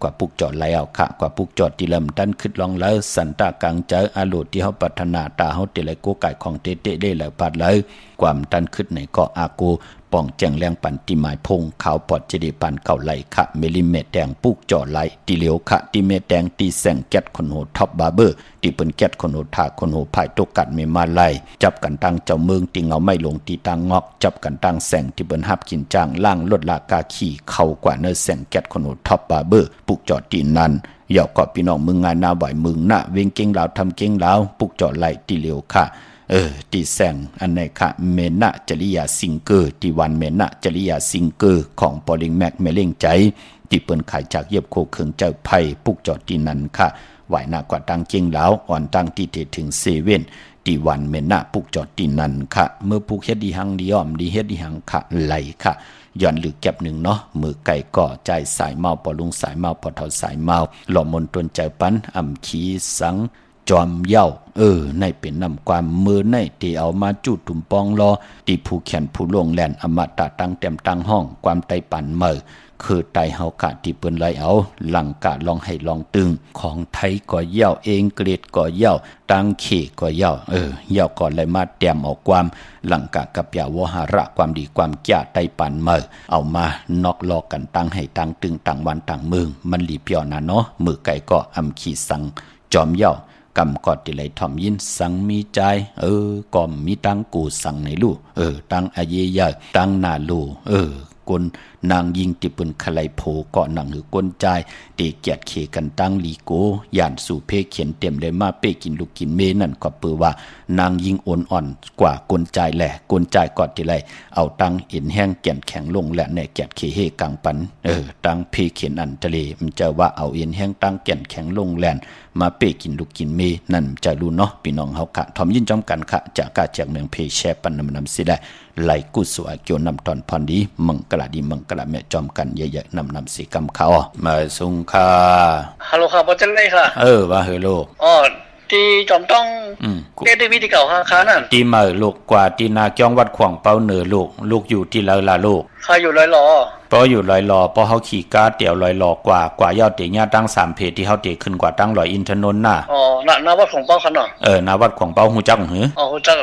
กว่าปุกจอดไหลเอาค่ะกว่าปุกจอดที่เริ่มตั้นขึ้นลองแล้วสันตากลางใจอาโลดที่เฮาปรารถนาตาเฮาเตเลยโกไก่ของเตเตได้แล้วปัดเลยความตั้นขึ้นในก็อากูป้องแจงแรงปันติหมายพงขาวปอดเจดีปันเก่าไหลค่ะเมลิเมตแดงปุกจอดไหลตีเหลียวค่ะตีเมตแดงตีแสงแก๊สคนโหท็อปบาร์เบอร์ตีเปิ้นแก๊สคนโหถาคนโหภายตกกัดเมมาไลจับกันตั้งเจ้าเมืองตีเงาไม่ลงตีตังงอกจับกันตั้งแสงที่เปิ้นฮับกินจางล่างลดลากาขี่เข้ากว่าเนื้อแสงแก๊สคนโหท็อปบาร์เบอร์ปุกจอดตีนั้นเหยาะก็พี่น้องมึงงานนาบ่อยมึงหน้าเวงเก่งลาวทำเก่งลาวปุกจอดไหลตีเหลียวค่ะตีแสงอันไหนค่ะเมนะจริยาซิงเกอร์ที่วันเมนะจริยาซิงเกอร์ของปอลิงแม็กเมเล่งใจที่เปิ้นขายจากเย็บโคเคืองเจ้าไผ่ปุกจอดที่นั้นค่ะไหวหน้ากว่าตังเก่งแล้วอ่อนตังที่ถึงเซเว่นที่วันเมนะปุกจอดที่นั้นค่ะเมื่อปุกเฮ็ดดีหังดีอ้อมดีเฮ็ดดีหังค่ะไหลค่ะย้อนหรือแก็บหนึ่งเนาะมือไก่ก่อใจสายเมาปอลุงสายเมาปอเท่าสายเมาหล่อมนตนใจปันอ่ำขีสังจอมเย้าในเป็นนำความมือในที่เอามาจุดตุ่มปองรอที่ผู้แขนผู้ลงแลนอมตะตั้งเต็มตั้งห้องความไตปั่นเมื่อคือไตเฮากะที่เปิ้นไล่เอาหลังกะลองให้ลองตึงของไทยก็เย้าเองเกรดก็เย้าตังเขก็เย้าเย้าก่อนเลยมาเตรียมเอาความหลังกะกับยาวหาระความดีความแก่ไตปั่นเมื่อเอามานอกลอกกันตั้งให้ตั้งตึงตั้งวันตั้งมือมันหลีเปียวนะเนาะมือไก่ก็อำขีสังจอมเย้ากำกอดที่ไหลถ่อมยินสังมีใจก่อมมีตังกูสังในลู่ตังอาเยยะตังนาลู่กนนางยิงติปุนขไลโพเกาะหนังหือกนใจตีเกียดเขกันตั้งลีโกย่านสู่เพเขียนเต็มเลยมาเป้กินลูกกินเมนั่นก็เปือว่านางยิงอ่อนกว่ากนใจแหละกนใจกอดที่ไรเอาตังเอ็นแห้งแก่นแข็งลงและในเกียดเขเฮกังปันตังเพเขียนอันทะเลมันจะว่าเอาเอ็นแห้งตังแก่นแข็งลงแลนมาเป้กินลูกกินเมนั่นจะรู้เนาะพี่น้องเฮาค่ะทอมยินจอมกันค่ะจากกาจากเมืองเพแชปันนำสิได้ไหลกุศลเกี่ยวนำตอนพรดีมังกะดีมังกะแม่จอมกันเยอะๆนำสีกำเขามาสุงค่ะฮัลโหลครับบ่จันเลยค่ะว่าเฮโลที่จอมต้องได้มีที่เก่าค่ะนั่นตีมาลูกกว่าที่นาเกียงวัดขวางเป้าเหนือลูกอยู่ที่ลาลูกค่ะอยู่ร้อยล้อพออยู่ลอยลอพอเฮาขี่ก้าเตี่ยวลอยลอกว่ายอดเตญาตั้ง3เพจที่เฮาเตขึ้นกว่าตั้ง100อินทนนท์น่ะนาวัดของเป้าคันเนาะนาวัดของเป้าฮู้จักหือฮู้จัก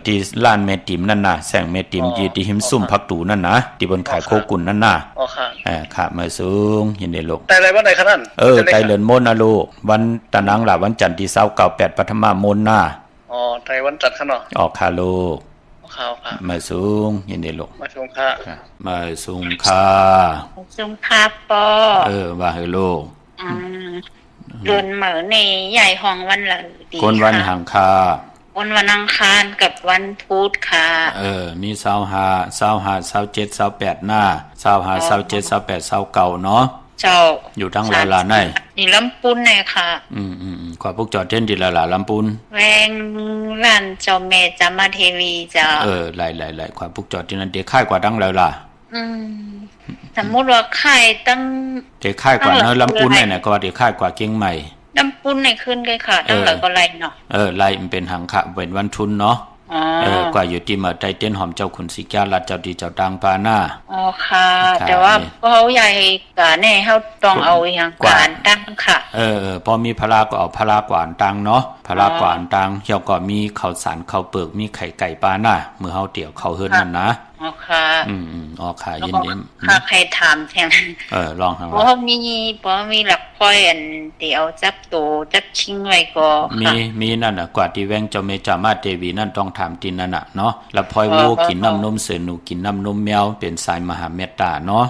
ที่ลานเมติมนั่นน่ะแสงเมติมที่หิมซุ่มพักตูนั่นนะที่บนขายโคกุนนั่นน่ะค่ะค่ะมาสูงยินดีลูกแต่อะไรวันไหนคะนั่นไตเลินมนน่ะลูกวันตะนังล่ะวันจันทร์ที่29 8ปฐมมนน่ะไตวันจันทร์คันเนาะค่ะลูกค่ะมาสูงยินดีลูกมาสูงค่ะมาสูงค่ะสูงค่ะปอว่าให้ลูกเรือนเหมือในใหญ่ห้องวันละคนวันหังค่ะ วันอังคารกับวันพุธค่ะมี25 27 28หน้า25 27 28 29เนาะเจ้าอยู่ทั้งหลายๆในนี่ลำปุ้นเนี่ยค่ะกว่าพวกจอดเต้นดีหลายๆลำปุ้นแวงร้านเจ้าแม่จามาเทวีเจ้าหลายๆกว่าพวกจอดที่นั้นเด็กค่ายกว่าดังแล้วล่ะสมมุติว่าค่ายตั้งเด็กค่ายกว่าเนาะลำปุ้นเนี่ยก็ว่าเด็กค่ายกว่าเก่งใหม่ลำปุ้นในขึ้นเลยค่ะตั้งหลายก็ไรเนาะไล่มันเป็นหังค่ะเป็นวันทุนเนาะกว่าอยู่ที่มาไตเต้นหอมเจ้าขุนศิกาลัดเจ้าดีเจ้าดังปาหน้าค่ะแต่ว่าเขาใหญ่กะแน่เขาต้องเอาอย่างการตั้งค่ะพอมีพลาก็เอาพลากว่าอันตังเนาะพลากว่าอันตังเฮียก็มีข้าวสารข้าวเปลือกมีไข่ไก่ปาหน้าเมื่อเฮาเตี่ยวเข้าเฮือนนั่นนะค่ะค่ะยินดีค่ะใครถามแทนลองทางเพราะมีหลักพ้อยอันเดี๋ยวจับโตจับชิงไว้ก็มีนั่นน่ะกว่าที่แวงเจ้าเมจามาเทวีนั่นต้องถามตินนั่นน่ะเนาะแล้วพ้อยวัวกินน้ำนมเสือหนูกินน้ำนมแมวเป็นสายมหาเมตตาเนาะ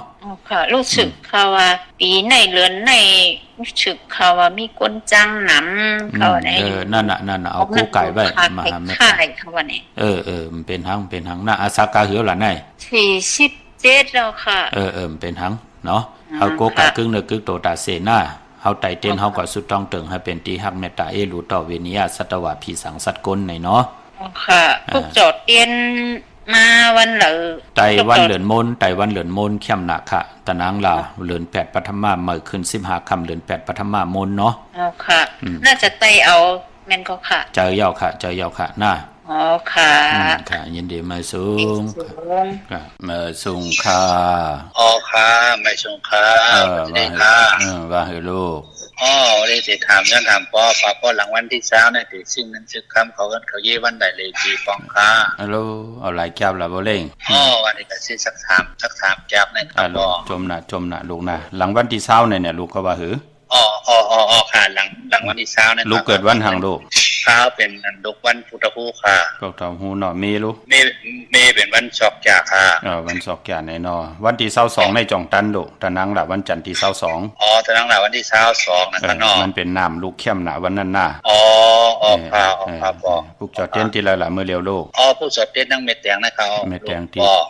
ค่ะรู้สึกค่ะว่าปีในเรือนในรู้สึกค่ะว่ามีคนจังหนำเขาในนั่นน่ะเอาคู่ไก่ไว้มหาเมตตาเขาว่านี่มันเป็นหังหน้าอาสากาเหือล่ะไหน47แล้วค่ะเป็นหังเนาะเอาโกกะกึ่งเนกึ่งโตตาเสนาเฮาไตเต้นเฮาก็สุดต้องเติงให้เป็นที่ฮักเมตตาเอรูต่อเวนิยาสัตวะผีสังสัตว์กลในเนาะค่ะพวกจอดเตียนมาวันเหลือไตวันเหลือนมนเข้มหนักค่ะตะนางลาเหลือน8ปฐมมื้อขึ้น15ค่ำเหลือน8ปฐมมนเนาะค่ะน่าจะไตเอาแม่นก็ค่ะเจอยาวค่ะหน้าค่ะยินดีมาสูงค่ะมาสูงค่ะค่ะมาสูงค่ะได้ค่ะว่าให้ลูกเลยสิถามย้อนถามพ่อหลังวันที่เช้าเนี่ยติสิ่งนั้นสึกคำเขาเย่วันใดเลยจีฟองค่ะฮัลโหลเอาหลายแก้วละบ่เล่งวันนี้ก็สิสักถามแก้วนะครับพ่อจมน่ะลูกนะหลังวันที่เช้าเนี่ยลูกก็ว่าหือค่ะหลังวันที่เช้าเนี่ยลูกเกิดวันหังลูกข้าวเป็นลูกวันพุทธภูค่ะก็ทำหูเนาะมีลูกมีเป็นวันศอกจ่าค่ะวันศอกจ่าในเนาะวันที่22ในจ่องตันลูกตะนังล่ะวันจันทร์ที่22ตะนังล่ะวันที่22นะครับเนาะมันเป็นน้ำลูกเข้มน่ะวันนั้นน่ะครับผู้จอดเต้นที่ละมื้อเร็วลูกผู้จอดเต้นนั่งเม็ดแตงนะครับเม็ดแตง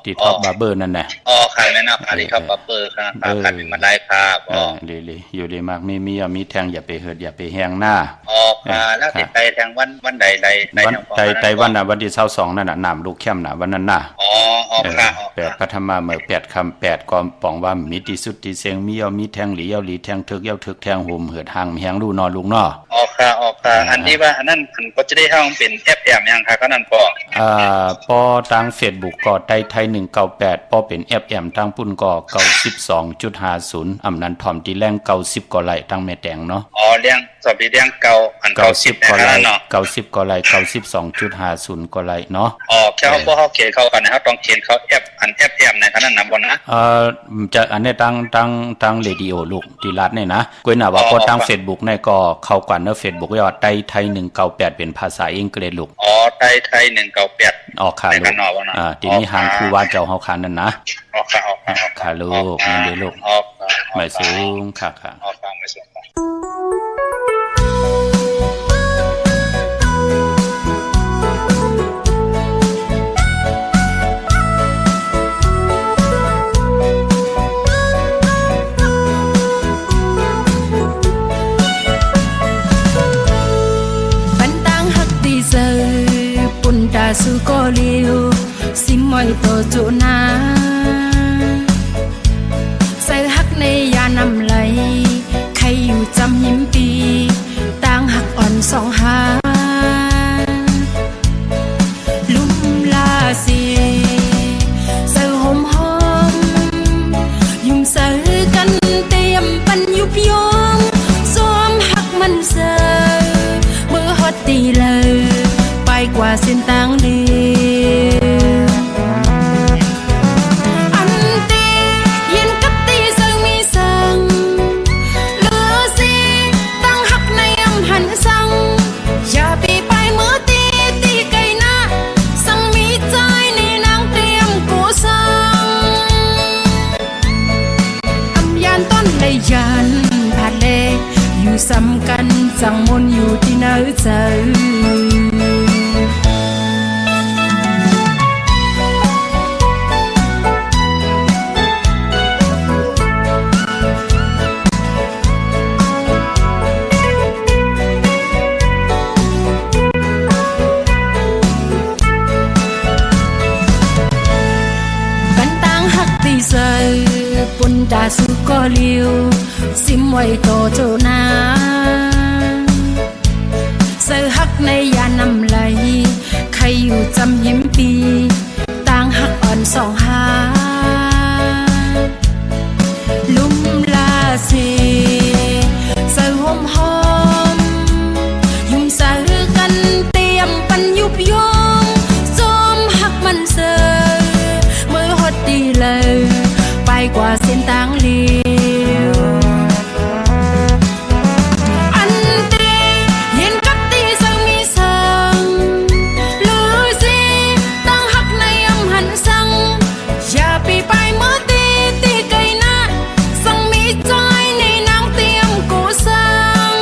ที่ท็อปบาร์เบอร์นั่นน่ะค่ะแม่นค่ะที่ท็อปบาร์เบอร์ครับค่ะเป็นมาได้ครับเลยอยู่ดีมากมีแทงอย่าไปเหิดอย่าไปแห้งหน้าแล้วติดไปแทงวันใดไตวันน่ะวันที่22นั่นน่ะน้ำลูกเข้มน่ะวันนั้นน่ะค่ะ8ปฐมมื้อ8ค่ำ8กอมปองว่ามีที่สุดที่เสียงมีแทงหลีเยาหลีแทงถึกเยาถึกแทงหุ่มเหิดหางแห้งลู่นอนลุงเนาะค่ะอันนี้ว่าอันนั้นก็จะได้เฮาเป็นแอปยังค่ะก็นั่นพอปอทาง Facebook ก็ไทย198ปอเป็นแอปทางปุ่นก็ 92.50 อำนันถ่อมที่แรง90กว่าไร่ทางแม่แตงเนาะเลี้ยงสอบที่เลี้ยงเก่า90กว่าไร่90กว่าไร่ 92.50 กว่าไร่เนาะแค่พอเฮาเขียนเข้ากันนะครับต้องเขียนเข้าแอปในนั้นนำบ่นะจะอันนี้ตั้งเรดิโอลูกที่รัฐนี่นะกวยน่ะว่าพอทาง Facebook นี่ก็เข้ากันเนาะ Facebook ว่าไทย198เป็นภาษาอังกฤษลูกไทย198ค่ะลูกทีนี้หางครูว่าเจ้าเฮาคันนั่นนะค่ะลูกนั่นเด้ลูกไม่สูงค่ะไม่สูงsu có liu sim mọi tổ chỗ na say hắc này ya nằm lấy khayอยู่จำหิมปีต่างหักอ่อนสองหาลุ่มลาสีเสือหอมหอมยุ่มเสือกันเตรียมปันยุบยองซ้อมหักมันเสือเมื่อฮอตตีเลยกว่าเส้นต่างเดีอันตียินกับตีเสื่อมีสังเหลือสิตั้งหักในอำหันสังอย่าปีไปเมื่อตีไก่หน้าสังมีใจในนางเตรียมกูสังอำยานต้นเลยยันผ่านเลอยู่ซ้ำกันจังมนอยู่ที่เนื้อใจ ดาสุก็เลียวซิมไว้โตโจนาเสือฮักในยานำไหลใครอยู่จำยิ้มปีต่างฮักอ่อนสองหาลุ่มลาเสเสือหอมหอมยุ่มสาหกันเตรียมปันยุบยงจอมฮักมันเสือเมื่อฮอดดีเลยไปกว่าเส้นต่างเลี้ยวอันตีเย็นกับตีสังมีสังลือสิตั้งฮักในอำหันสังอย่าปีไปเมื่อตีตีไกลนะสังมีใจในนางเตรียมกูสัง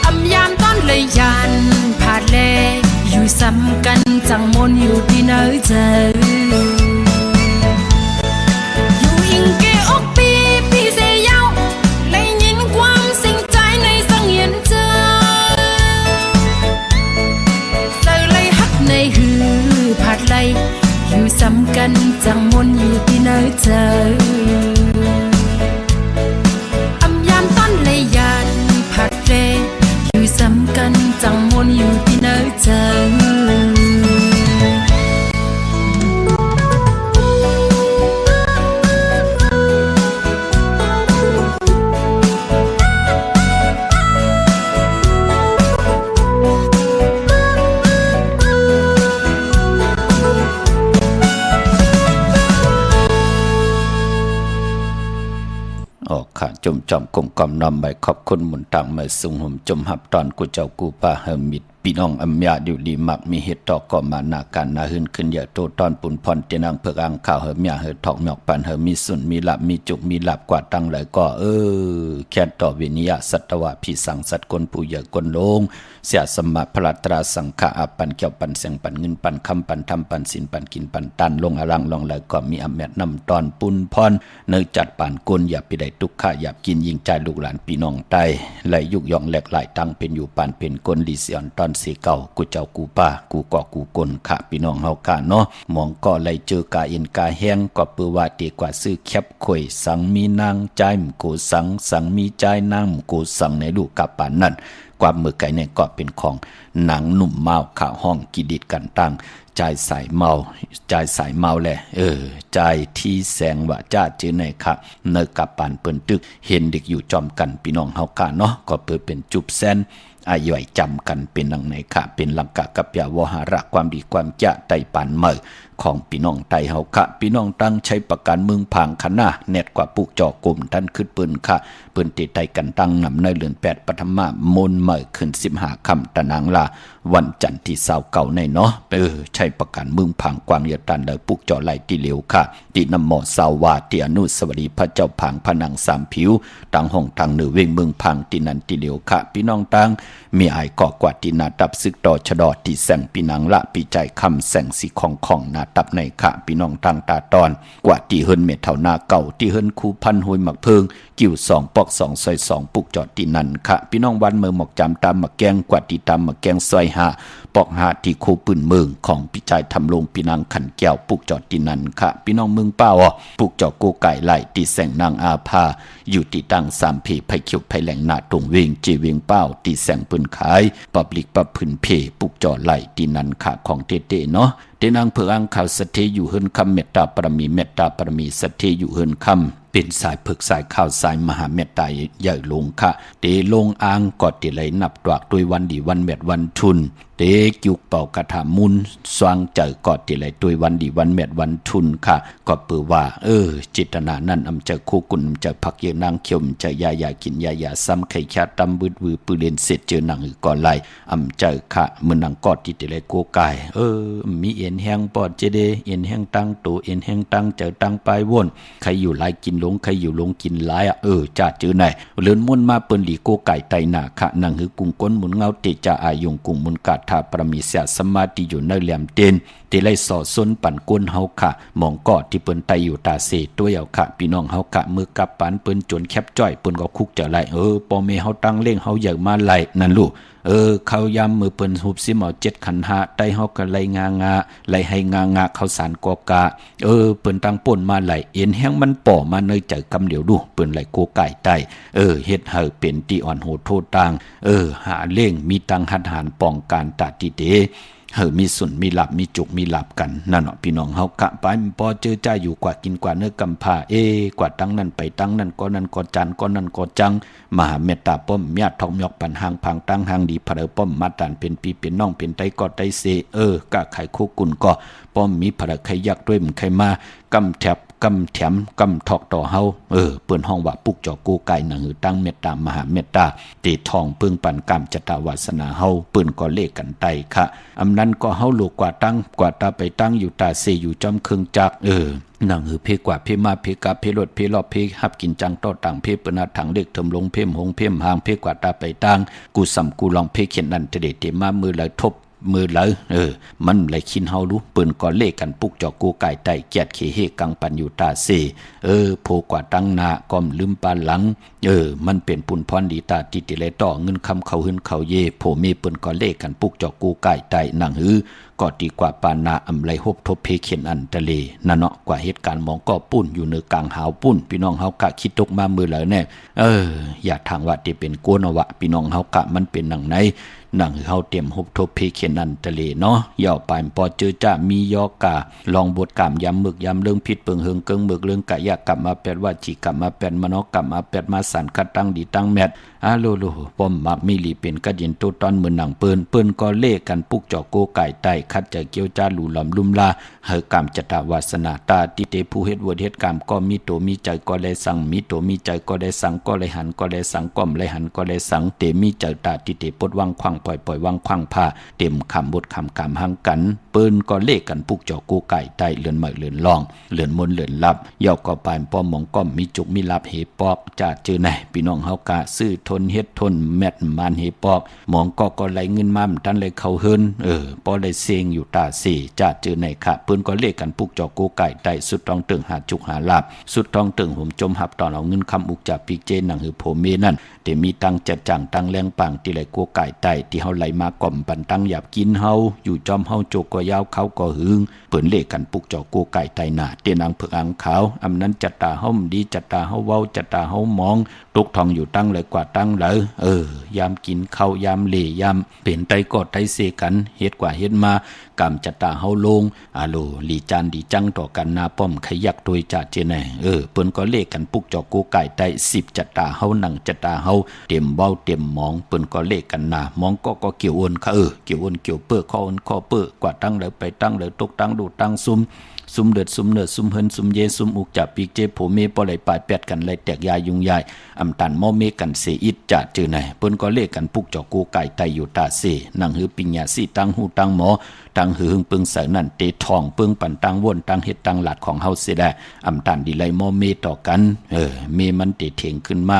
อำยามต้นเลยยันผาดเลอยู่ซ้ำกันจังมนอยู่ที่เนื้อใจอยู่ซ้ำกันจังมนอยู่ที่เนื้อเธออำยามต้นเลยยันผัดเลอยู่ซ้ำกันจังมนอยู่ที่เนื้อเธอจมจอมกงกอมนำใบขอบคุณหมุนต่างมาสุงห่มจมหับตอนกูเจ้ากูป้าเฮมิดพี่น้องอัมยาดิวดีมักมีเหตุต่อก่อมานาการนาหืนขึ้นเยอะโตตอนปุ่นพรเจนังเพิกอังข่าวเฮมยาเฮทอกหมอกปันเฮมีสุนมีหลับมีจุกมีหลับกว่าตั้งเลยก็แค่ต่อวินิยาสัตวะพิสังสัตกลผู้เยอะกลลงเสียสมะพระตราสังฆะปันเกี่ยวปันเสียงปันเงินปันคำปันทำปันสินปันกินปันตันลงอลังลงเลยก็มีอเมตนำตอนปุ่นพรเนื้อจัดปานกลอย่าไปได้ทุกข์อย่ากินยิงใจลูกหลานพี่น้องไตไหลยุกยองแหลกไหลตั้งเป็นอยู่ปานเป็นกลลิเสียนตอนสีเก่ากูเจ้ากูป้ากูก่อกูกลขะพี่น้องเฮากะเนาะมองก็ไหลเจอกาเอ็นกาแห้งก็เปือว่าดีกว่าซื้อแคบข่อยสังมีนางใจมกูสังมีใจนางกูสังในลูกกับปานนั่นความมือไก่เนี่ยก็เป็นของหนังหนุ่มเมาข่าวห้องกิดิดกันตั้งใจใส่เมาแหละใจที่แสงว่าจ้าจื้อในค่ะเนกับปานเปิ้นตึกเห็นเด็กอยู่จอมกันพี่น้องเฮากะเนาะก็เปิดเป็นจุบแซนอาย่อยจำกันเป็นดังในค่ะเป็นลังกะกับยาวหาระความดีความจะไต่ปานเมื่อของพี่น้องไตเฮาค่ะพี่น้องตั้งใช้ประกันเมืองพังคณะเน็ตกว่าปุกจอกลุ่มท่านขึ้นปืนค่ะปืนติดไตกันตั้งนำในเดือน8ปฐมมนเมื่อขึ้น15ค่ำตะนางลาวันจันทร์ที่29ในเนาะใช้ประกันเมืองพังกวางเยตันเลยปุกจอไหลที่เหลวค่ะที่นำหมอสาวาที่อนุสวรีพระเจ้าพังผนังสามผิวตั้งห้องทางเหนือเวงเมืองพังที่นันที่เหลวค่ะพี่น้องตั้งมีไอก่อกว่าที่นาดับซึกต่อชะดอที่แสงปีนังละปีใจคำแสงสีของนาดับในค่ะพี่น้องตั้งตาตอนกว่าที่เฮินเม็ดเท่านาเก่าที่เฮินคูพันห้วยหมักเพิงกิ่ว2ปอก2ซอย2ปุกจอดที่นั่นค่ะพี่น้องวันเมืองหมอกจำตามหมักแกงกว่าที่ตามหมักแกงซอย5ปอก5ที่คูปืนเมืองของพี่ใจทำลงพี่นางขันแก้วปุกจอดที่นั่นค่ะพี่น้องเมืองเป้าปุกจอดโกไก่ไหลที่แสงนางอาภาอยู่ที่ตั้ง3ผีไผเขียวไผแหลงหน้าตรงเวงจีเวงเป้าที่แสงปืนขายปับลิกปับพื้นเพปุกจอดไหลที่นั่นค่ะของเต้ๆเนาะเตนางเพื่ออังข่าวสเทอยู่เฮินคำเมตตาปรมีสเทอยู่เฮินคำเป็นสายผึกสายข้าวสายมหาเมตตาใหญ่ลงค่ะเตลงอ่างกอดติไหลนับตวากด้วยวันดีวันเม็ดวันทุนเตกิวเป่ากระถามุนสว่างเจอกอดติไหลด้วยวันดีวันเม็ดวันทุนค่ะก็เปือว่าจิตนานั่นอำเจอคู่กุนอำเจอพักเยนางเขียวอำเจอยากินยาซ้ำไข่ชาตำบืดวือปืนเล่นเสร็จเจอหนังก่อนไหลอำเจอค่ะมือนังกอดติไหลโกกายมีเอ็นแห้งปอดเจเดเอ็นแห้งตั้งตัวเอ็นแห้งตั้งเจอตั้งไปวนใครอยู่ไหลกินลงใครอยู่ลงกินหลายจ้าเจอไหนเลื่อนมุ่นมาเปิ้นหลีโกไก่ไตหนาค่ะนังหือกุงก้นหมุนเงาเตจาอายุงกุงมุนกาถาปรมีเสียสมาธิอยู่ในแหลมเตนที่ไล่สอส้นปั่นก้นเฮาค่ะมองกอดที่เปิ้นไตอยู่ตาเสตัวเอาค่ะพี่น้องเฮาค่ะมือกับปันเปิ้นจนแคบจ้อยเปิ้นก็คุกจะไหลปอเมเฮาตั้งเล่งเฮาใหญ่มาไหลนั่นลูก เขายำมือเปิ้นหุบซิมเอา7ขันหาได้เฮาก็ไล่งาไล่ให้งาข้าวสารกอกะเปิ้นตั้งป่นมาไหลเอ็นแห้งมันป่อมาเนยใจกำเดียวดูเปิ้นไหลโกไก่ใต้เฮ็ดให้เป็นที่อ่อนโหดโทษต่างหาเล่งมีตังหัดหารป้องกันตาติเตมีสุนมีหลับมีจุกมีหลับกันนั่นเนาะพี่น้องเฮากะไปพอเจอใจอยู่กว่ากินกว่าเนื้อกำพากว่าตั้งนั้นไปตั้งนั้นก็นั้นก็จันก็นั้นก็จังมหาเมตตาป้อมญาติทองยอกปันหางพังตั้งหางดีพระป้อมมาตานเป็นปีเป็นน้องเป็นไตก็ไตเสกะไข่คุกุนก็ป้อมมีพระไข่ยักด้วยมันไข่มากำแถบกำแถมกำทอกต่อเฮาเปิ้นห้องว่าปุกจอกูไก่หนังหือตั้งเมตตามหาเมตตาตีทองปึงปันกามจตาวาสนาเฮาเปิ้นก็เลขกันไตค่ะอำนั้นก็เฮาลูกกว่าตั้งกว่าตาไปตั้งอยู่ตาเสอยู่จอมเครื่องจักหนังหือเพกว่าเพมาเพกะเพรถเพรอบเพหับกินจังต่อต่างเพเปิ้นถังเล็กถมลงเพมหงเพมหางเพกว่าตาไปตั้งกูสำกูลองเพเขียนนั่นเตมามือไหลทบมือเลยมันไหลคินเฮารู้ปืนก่อเลขกันปุกจอกูไก่ไตแกดเขเฮกังปันอยู่ตาเสโพกว่าตั้งนาก้อมลืมปานหลังมันเป็นปุนพรดีตาติติเลต่อเงินคำเขาหึนเขาเยโผมีปืนก่อเลขกันปุกจอกูไก่ไตหนังหือก็ดีกว่าปานาอำไลฮบทบเพเขียนอันทะเลนั่นเนาะกว่าเหตุการณ์มองก็ปุ้นอยู่เนื้อกลางหาวปุ้นพี่น้องเฮากะคิดตกมามือแล้วแน่อย่าทางว่าที่เป็นโกนวะพี่น้องเฮากะมันเป็นหนังไหนหนังเฮาเตรียมฮบทบเพเขียนอันทะเลเนาะย่อปานปอเจอจ้ามียอกาลองบทกรรมยำมึกยำเรื่องผิดเปิงเฮิงเกิงมึกเรื่องกะยะกลับมาแปดว่าจิกลับมาแปดมโนกลับมาแปดมาสันกะตั้งดีตั้งแมทโลป้อมมักมีหลีเป็นกะยินโตตอนมือหนังเปิ้นก็เลขกันปุกจอโกไก่ไตคัดจะเกี่ยวจ้าหลูหลอมลุ่มลาเฮกรรมจตาวาสนาตาติเตผู้เฮ็ดวดเฮ็ดกรรมก็มีโตมีใจก็ได้สั่งมีโตมีใจก็ได้สั่งก็เลยหันก็ได้สั่งก้มเลยหันก็ได้สั่งเตมีใจตาติเตปดวังควังปล่อยวังควังผ้าเต็มคำบทคำกรรมหังกันเปิ้นก็เลขกันปุกจอโกไก่ไตเลือนใหม่เลือนลองเลือนมนเลือนลับย่อก็ปานป้อมมองก้อมมีจุกมีลับเฮปอกจ้าเจอไหนพี่น้องเฮากะซื้อทนเฮ็ดทนแมดมานเฮปอกมองก็ไหลเงินมาทันเลยเขาเฮินพอได้เซงอยู่ตาสีจ้าเจอไหนค่ะเปิ้นก็เลขกันปุกจอโกไก่ไตสุดต้องตึงหาจุกหาลาบสุดต้องตึงหุ่มจมหับตอนเอาเงินคำอุกจากปีเจนหนังหือโผเมนั่นแต่มีตังจัดจังตังแรงปังที่ไหลโกไก่ไตที่เฮาไหลมาก่อมปันตังหยับกินเฮาอยู่จอมเฮาโจกก็ยาวเขาก็หึงเปิ้นเลขกันปุกจอโกไก่ไตหน้าเตียนางเผือกอังขาวอำนั้นจัดตาเฮาดีจัดตาเฮาเว้าจัดตาเฮามองตกทองอยู่ตั้งเลยกว่าตั้งเลยยามกินข้าวยามเหล่ยามเป็นไตกอดไตเสกันเฮ็ดกว่าเฮ็ดมากำจัดตาเฮาลงหลีจานดีจังต่อกันนาป้อมขยักโดยจ่าเจแน่เปิ้นก็เลขกันปุกจอโกไก่ไต10จัดตาเฮานั่งจัดตาเฮาเต็มเบ้าเต็มหมองเปิ้นก็เลขกันนามองก็เกี่ยวอ้นค่ะเกี่ยวอ้นเกี่ยวเปื้อข้ออ้นข้อเปื้อกว่าตั้งเลยไปตั้งเลยตกตั้งดูตั้งซุ่มเดือดซุ่มเนิดซุ่มเฮินซุ่มเยซุ่มอุกจับปีกเจโผเมปอไหลปายแปดกันเลยแตกยายุงยายอำตันมอเมกันเสอิดจ่าเจอไหนเปิ้นก็เลขกันปุกจอโกไก่ไตอยู่ตาเสนั่งหือปิญญาสีตั้งหูตั้งหมอตั้งหือปึงเสนั่นเตทองปึงปั่นตั้งวนตั้งเฮ็ดตั้งหลัดของเฮาเสียได้อำตันดีไลมอเมต่อกันเมมันเตเถียงขึ้นมา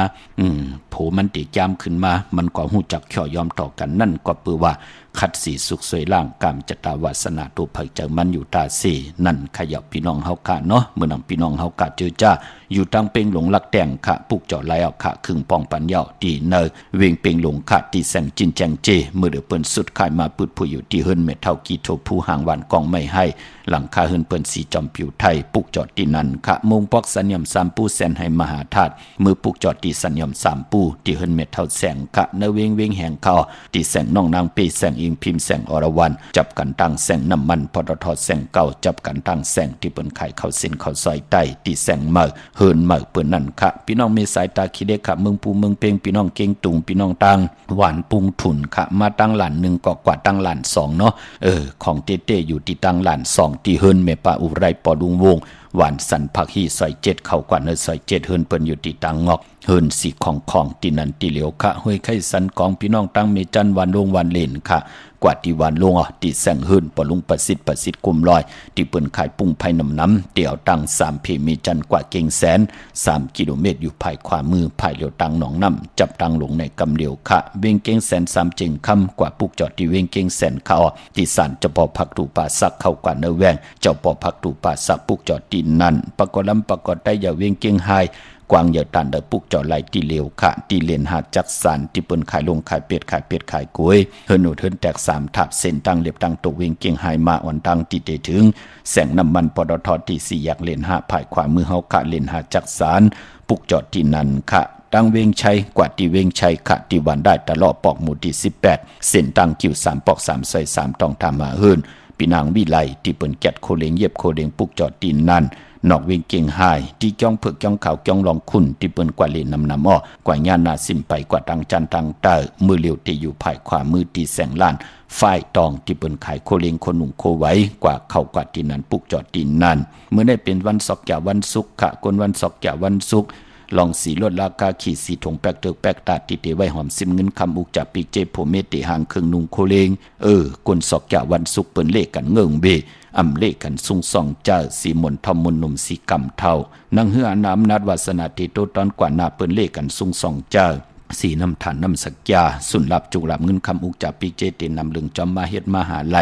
โผมันเตจามขึ้นมามันก็ฮู้จักย่อยอมต่อกันนั่นก็ปือว่าคัดสีสุขสวยล่างกามจตาวาสนาตัวภัยเจอมันอยู่ตาสีนั่นขยับพี่น้องเฮากะเนาะเมื่อนำพี่น้องเฮากะเจอจ้าอยู่ตั้งเป่งหลงลักแต่งค่ะปุกเจาะไหลเอาค่ะครึ่งปองปันเยาตีเนอเวงเป่งหลงค่ะตีแสงจินแจงเจเมื่อเดือเปิ้นสุดขายมาปืดผู้อยู่ที่เฮิรนเม็ดเท่ากีโทผู้ห่างหวานกองไม่ให้หลังคาเฮิรนเปิ้นสีจอมผิวไทยปุกเจาะตีนันค่ะมงปอกสัญญมสามปูแสนให้มหาธาตุมือปุกเจาะตีสัญญมสามปูที่เฮิรนเม็ดเท่าแสงค่ะเนเวงแห่งเขาตีแสงน้องนางเปแสงอิงพิมพ์แสงอรวันจับกันตั้งแสงน้ำมันปตทแสงเก่าจับกันตั้งแสงที่เปิ้นขายข้าวเส้นข้าวซอยใต้ตีแสงเมื่อเฮิรนเมื่อเปิ้นนั่นค่ะพี่น้องมีสายตาคิดเด็กค่ะเมืองปูเมืองเปงพี่น้องเก่งตุงพี่น้องตังหวานปุงถุนค่ะมาตั้งหลาน1ก็กว่าตั้งหลาน2เนาะของเต้อยู่ที่ตั้งหลาน2ที่เฮิรนแม่ป้าอุไรปอดุงวงหวานสันผักฮีซอย7เข้ากว่าเนซอย7เฮิรนเปิ้นอยู่ที่ตังงอกเฮิรนสีของที่นันที่เหลียวค่ะห้วยไข่สันของพี่น้องตั้งเมจันวันลงวันเล่นค่ะกว่าที่วันลงที่แสงเฮิรนปอลุงประสิทธิ์กุมลอยที่เปิ้นขายปุ้งไผ่น้ำเตี่ยวตัง3เพมีจันกว่าเก่งแสน3กิโลเมตรอยู่ภายขวามือภายเหลียวตังหนองน้ำจับตังหลงในกำเหลียวค่ะเวงเก่งแสน3เจิงคำกว่าปุกจอดที่เวงเก่งแสนเขาที่ศาลเจ้าพ่อพักตูป่าสักเข้ากว่าเนแวงเจ้าพ่อพักตูป่าสักปุกจอดที่นั่นปะกอลำปะกอได้อย่าเวงเก่งไฮ กวางเหยาตันเดปุกเจาะไหลที่เหลวค่ะที่เลนหาดจักสันที่เปิ้นขายลงขายเป็ดขายกล้วยเฮิรนหนูเฮิรนแตก3ทับเส้นตั้งเล็บตั้งตกเวงเกียงหายมาอ่อนตั้งที่เตถึงแสงน้ำมันปตทที่4แยกเลนหาภายขวามือเฮาค่ะเลนหาดจักสันปุกเจาะที่นั่นค่ะตั้งเวงชัยกว่าที่เวงชัยค่ะที่วันได้ตลอดปอกหมู่ที่18เส้นตั้งคิว3ปอก3ซอย3ต้องทำมาเฮิรนปีนางวิไลที่เปิ้นแกดโคเลงเย็บโคเลงปุกเจาะที่นั่นนอกเวงเก่งหายที่จ้องเผือกจ้องขาวจ้องลองคุณที่เปิ้นกว่าเลนนำอ้อกว่าญาณาสิมไปกว่าตังจันตังเตอมือเลียวที่อยู่ภายขวามือที่แสงล้านฝ่ายตองที่เปิ้นขายโคเลงคนหนุ่มโคไว้กว่าเข้ากว่าที่นั้นปุกจอดที่นั่นเมื่อได้เป็นวันศอกแก่วันศุกร์ค่ะคนวันศอกแก่วันศุกร์ลองสีลดราคาขีดสีถงแปกเติกแปกตาติเตไว้หอมซิมเงินคำอุกจับปีเจโพเมติหางเครื่องนุ่งโคเลงคนศอกแก่วันศุกร์เปิ้นเลขกันเงิงเบอำเลกันสุงส่องเจ้าสีมนทอมมนหนุ่มสีกำเท่านังเฮือน้ำนัดวาสนาติโตตอนกว่านาเปิ้นเลกันสุงส่องเจ้าสีน้ำฐานน้ำสักยาสุนลับจุกลับเงินคำอุกจับปีเจเตนำลึงจอมมาเฮ็ดมาหาไห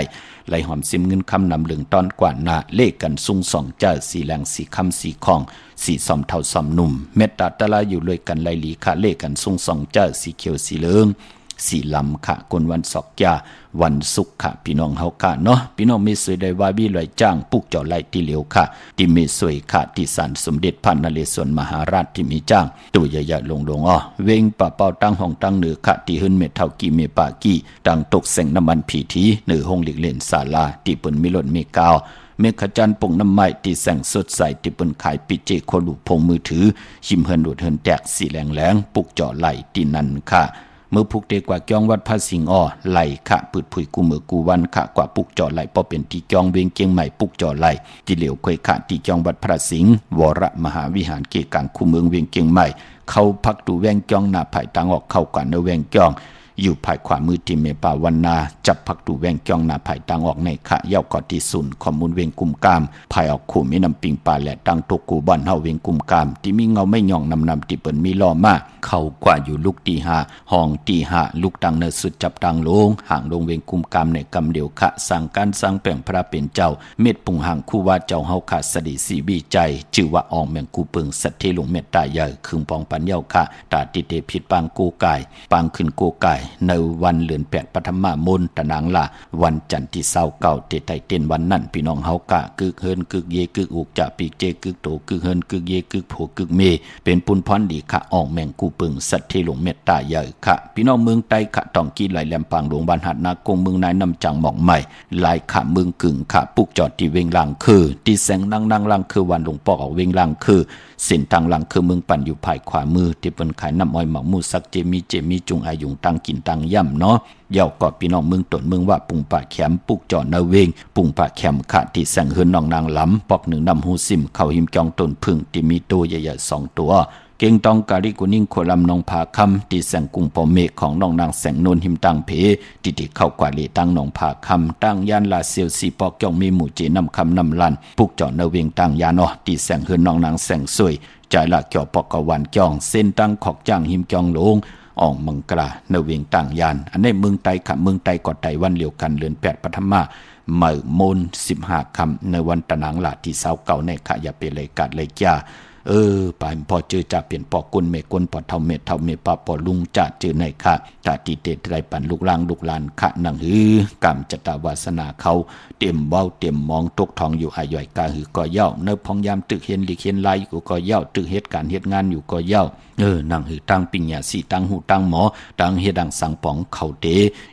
ลหอมซิมเงินคำนำลึงตอนกว่านาเลกันสุงส่องเจ้าสีแหลงสีคำสีคองสีซอมเท่าซอมหนุ่มเมตตาตะลาอยู่เลยกันไหลหลีค่ะเลกันสุงส่องเจ้าสีเขียวสีเหลืองสีลำค่ะคนวันศอกยาวันศุกร์ค่ะพี่น้องเฮาค่ะเนาะพี่น้องมีสวยได้ว่าบี้ลอยจ้างปุกเจาะไหลที่เหลียวค่ะที่มีสวยค่ะที่ศาลสมเด็จพระนเรศวรมหาราชที่มีจ้างตัวใหญ่ๆลงเวงป่าเป่าตั้งห้องตั้งเหนือค่ะที่หื้นเม็ดเท่ากี่เมปากี้ตั้งตกแสงน้ำมันผีทีเหนือห้องหลีกเล่นศาลาที่เปิ้นมีรถมีกาวเมฆจันทร์ปงน้ำไม้ที่แสงสดใสที่เปิ้นขายปิเจโคลูพงมือถือชิมเฮินดูดเฮินแตกสีแหลงปุกเจาะไหลที่นั่นค่ะเมื่อพุกเตกว่าจ้องวัดพระสิงห์ไหลค่ะปืดผุยกูมือกูวันค่ะกว่าปุกเจาะไหลพอเป็นที่จ้องเวียงเกียงใหม่ปุกเจาะไหลที่เหลียวเคยค่ะที่จ้องวัดพระสิงห์วรมหาวิหารเกกังคู่เมืองเวียงเกียงใหม่เข้าพักดูแวงจ้องหน้าภายทางออกเข้ากว่าเนแวงจ้องอยู่ภายขวามือที่เมปาวันนาจับพักดูแวงจ้องหน้าภายทางออกในค่ะเย้ากอที่ศูนย์ข้อมูลเวงกุมกามภายออกขู่มีน้ำปิงปลาและตั้งตกกูบ้านเฮาเวงกุมกามที่มีเงาไม่ย่องนำที่เปิ้นมีล้อมาเข้ากว่าอยู่ลูกตี5ห้องตี5ลูกตังเนสุดจับตังลงห่างลงเวงกุมกามในกำเดียวค่ะสั่งการสั่งแปลงพระเป็นเจ้าเม็ดปุ่งห่างคู่ว่าเจ้าเฮาขาดสดีสีบีใจชื่อว่าอองแมงกูเปิงสัตเทลงเม็ดตาใหญ่คึงปองปันเย้าค่ะตาติเตผิดปางกูกายปางขึ้นกูกายในวันเลือน8ปฐมมนตะนางละวันจันทร์ที่29เตไตเต้นวันนั้นพี่น้องเฮากะกึกเฮินกึกเยกึกอุกจะปีเจกึกโตกึกเฮินกึกเยกึกโผกึกเมเป็นปุนพรดีค่ะออกแมงกูเปิงสัตเทลงเม็ดตาใหญ่ค่ะพี่น้องเมืองใต้ค่ะตองกี้ไหลแหลมปางหลวงบ้านหัดนากงเมืองนายนำจังหม่องใหม่หลายค่ะเมืองกึ่งค่ะปุกจอดที่เวงลังคือที่แสงนั่งลังคือวันหลวงปอกออกเวงลังคือเส้นทางหลังคือเมืองปั่นอยู่ภายขวามือที่เปิ้นขายน้ำอ้อยหมักมูสักเจมีจุงอายุงตังกินตังย่ำเนาะเย่ากอดพี่น้องเมืองตนเมืองว่าปุงป่าแขมปุกจอดนาเวงปุงป่าแขมค่ะที่แสงเฮือนน้องนางล้ำปอกหนึ่งนำหูซิมเข้าหิมจองต้นพึ่งที่มีตัวใหญ่ๆ2ตัวเก่งตองกาลิกุนิ่งโคลำนองผาคำที่แสงกุงปอเมฆของน้องนางแสงโนนหิมตังเพที่เข้ากว่าเลตั้งนองผาคำตั้งยานลาเซียวสีปอกจ้องมีหมู่เจนำคำนำลันปุกจอดนาเวงตั้งยานที่แสงเฮือนน้องนางแสงสวยใจละเกี่ยวปอกกวันจ้องเส้นตั้งขอกจ้างหิมจองหลงอ่องมังกราเนเวียงต่างยานอันในเมืองไต้ค่ะเมืองไต้กอดไต้วันเหลียวกันเลือน8ปฐมเมื่อมน15คำในวันตะนางหลาที่29ในค่ะอย่าไปเลยกัดเลยจ้าไปพอเจอจะเปลี่ยนปอกุนเมกุนปอเท่าเมปาปอลุงจะเจอในค่ะตาติเตไตรปันลูกล่างลูกลานค่ะนังหือกำจตาวาสนาเขาเต็มเว้าเต็มมองตกทองอยู่อาย่อยกาหือก็เย้าเนพองยามตึกเห็นหลีกเห็นลายอยู่ก็เย้าตึกเหตุการณ์เหตุงานอยู่ก็เย้านังหือตั้งปิญญาสีตั้งหูตั้งหมอตั้งเฮดังสังปองเขาเต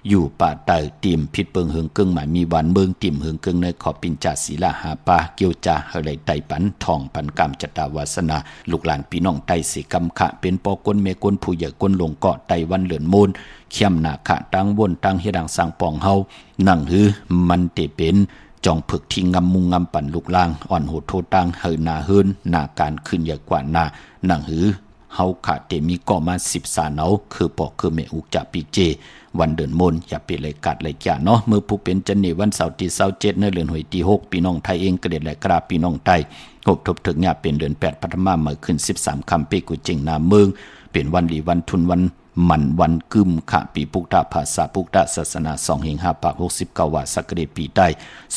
อยู่ป่าเตอติมผิดเปิงเฮิงกึ่งหมายมีวันเมืองติมเฮิงกึ่งในขอปิญจาศีลาหาปาเกียวจาเฮเลยไตปันทองปันกำจตาวาสนาลูกหลานพี่น้องไตสิกำขะเป็นปอกนเมกนผู้ใหญ่กนลงเกาะไตวันเหลือนมูลเข้มหนาขะตั้งวนตั้งเฮดังสังปองเฮานังหือมันเตเป็นจองผึกที่งำมุงงำปั่นลูกล่างอ่อนโหดโทตังเฮนาเฮินหนาการขึ้นใหญ่กว่านานังหือเฮาขาเตมีก่อมา10สาเนาคือปอกคือเมอุกจะปีเจวันเดินมนอย่าไปเลยกัดเลยจ้าเนาะเมื่อผู้เป็นจันนี่วันเสาร์ที่27ในเดือนหวยที่6พี่น้องไทยเองกระเด็ดและกราบพี่น้องไทย หบทบถึงญาเป็นเดือน8 ปัทมาเมื่อขึ้น13ค่ำปีกุจิงนาเมืองเป็นวันลีวันทุนวันมันวันกึมขะปีปุกตะภาษาปุกตะศาสนา2/5 ปาก69 ว่าสักเกตปีได้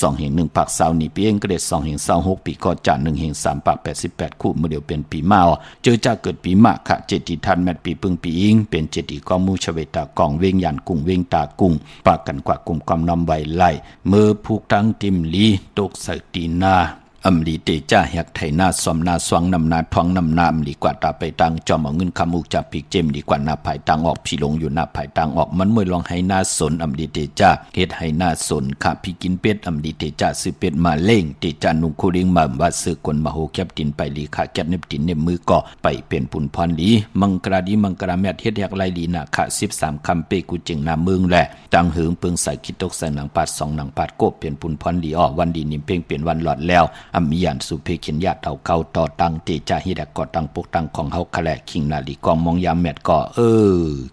2/1 ปาก20นี่ปีเองก็ได้2/26 ปีก็จะ1/3 ปาก88 คู่เมื่อเดียวเป็นปีมาเจอจะเกิดปีมะขะเจติทันแมตปีปึงปีอิงเป็นเจติกองมูชเวตากองเวงยันกุ้งเวงตากุ้งปากกันกว่ากลุ่มความนำไว้ไล่เมื่อผูกทั้งติมลีตกใส่ตีนาอำลีเตจ้าแหกไถหน้าสอมนาสวงนำนาทองนำนาอำลีกว่าตาไปตังจอมเอาเงินคำมุกจากปีกเจมดีกว่าหน้าภายตังออกพี่ลงอยู่หน้าภายตังออกมันมวยลองให้หน้าสนอำลีเตจ้าเฮ็ดให้หน้าสนข้าพี่กินเป็ดอำลีเตจ้าซื้อเป็ดมาเล่งเตจ้านุ่งคูริงมาว่าซื้อคนมาโหแคบตินไปลีขาแคบเน็บตินเน็บมือก็ไปเป็นปุนพรลีมังกราดีมังกราแมทเฮ็ดแหกไลลีนาขะ13คำเปกูจึงนาเมืองแหละตังเหิงเปิงใส่คิดตกใส่หนังปาด2หนังปาดโกบเป็นปุนพรลีวันดีนิ่มเพ่งเปลี่ยนวันหลอดแล้วอำมียันสุเขียนญาติเท่าเก่าต่อตังเตจาฮิดะก็ตังปกตังของเฮาคะแลคิงนาลีกองมองยามแมดก็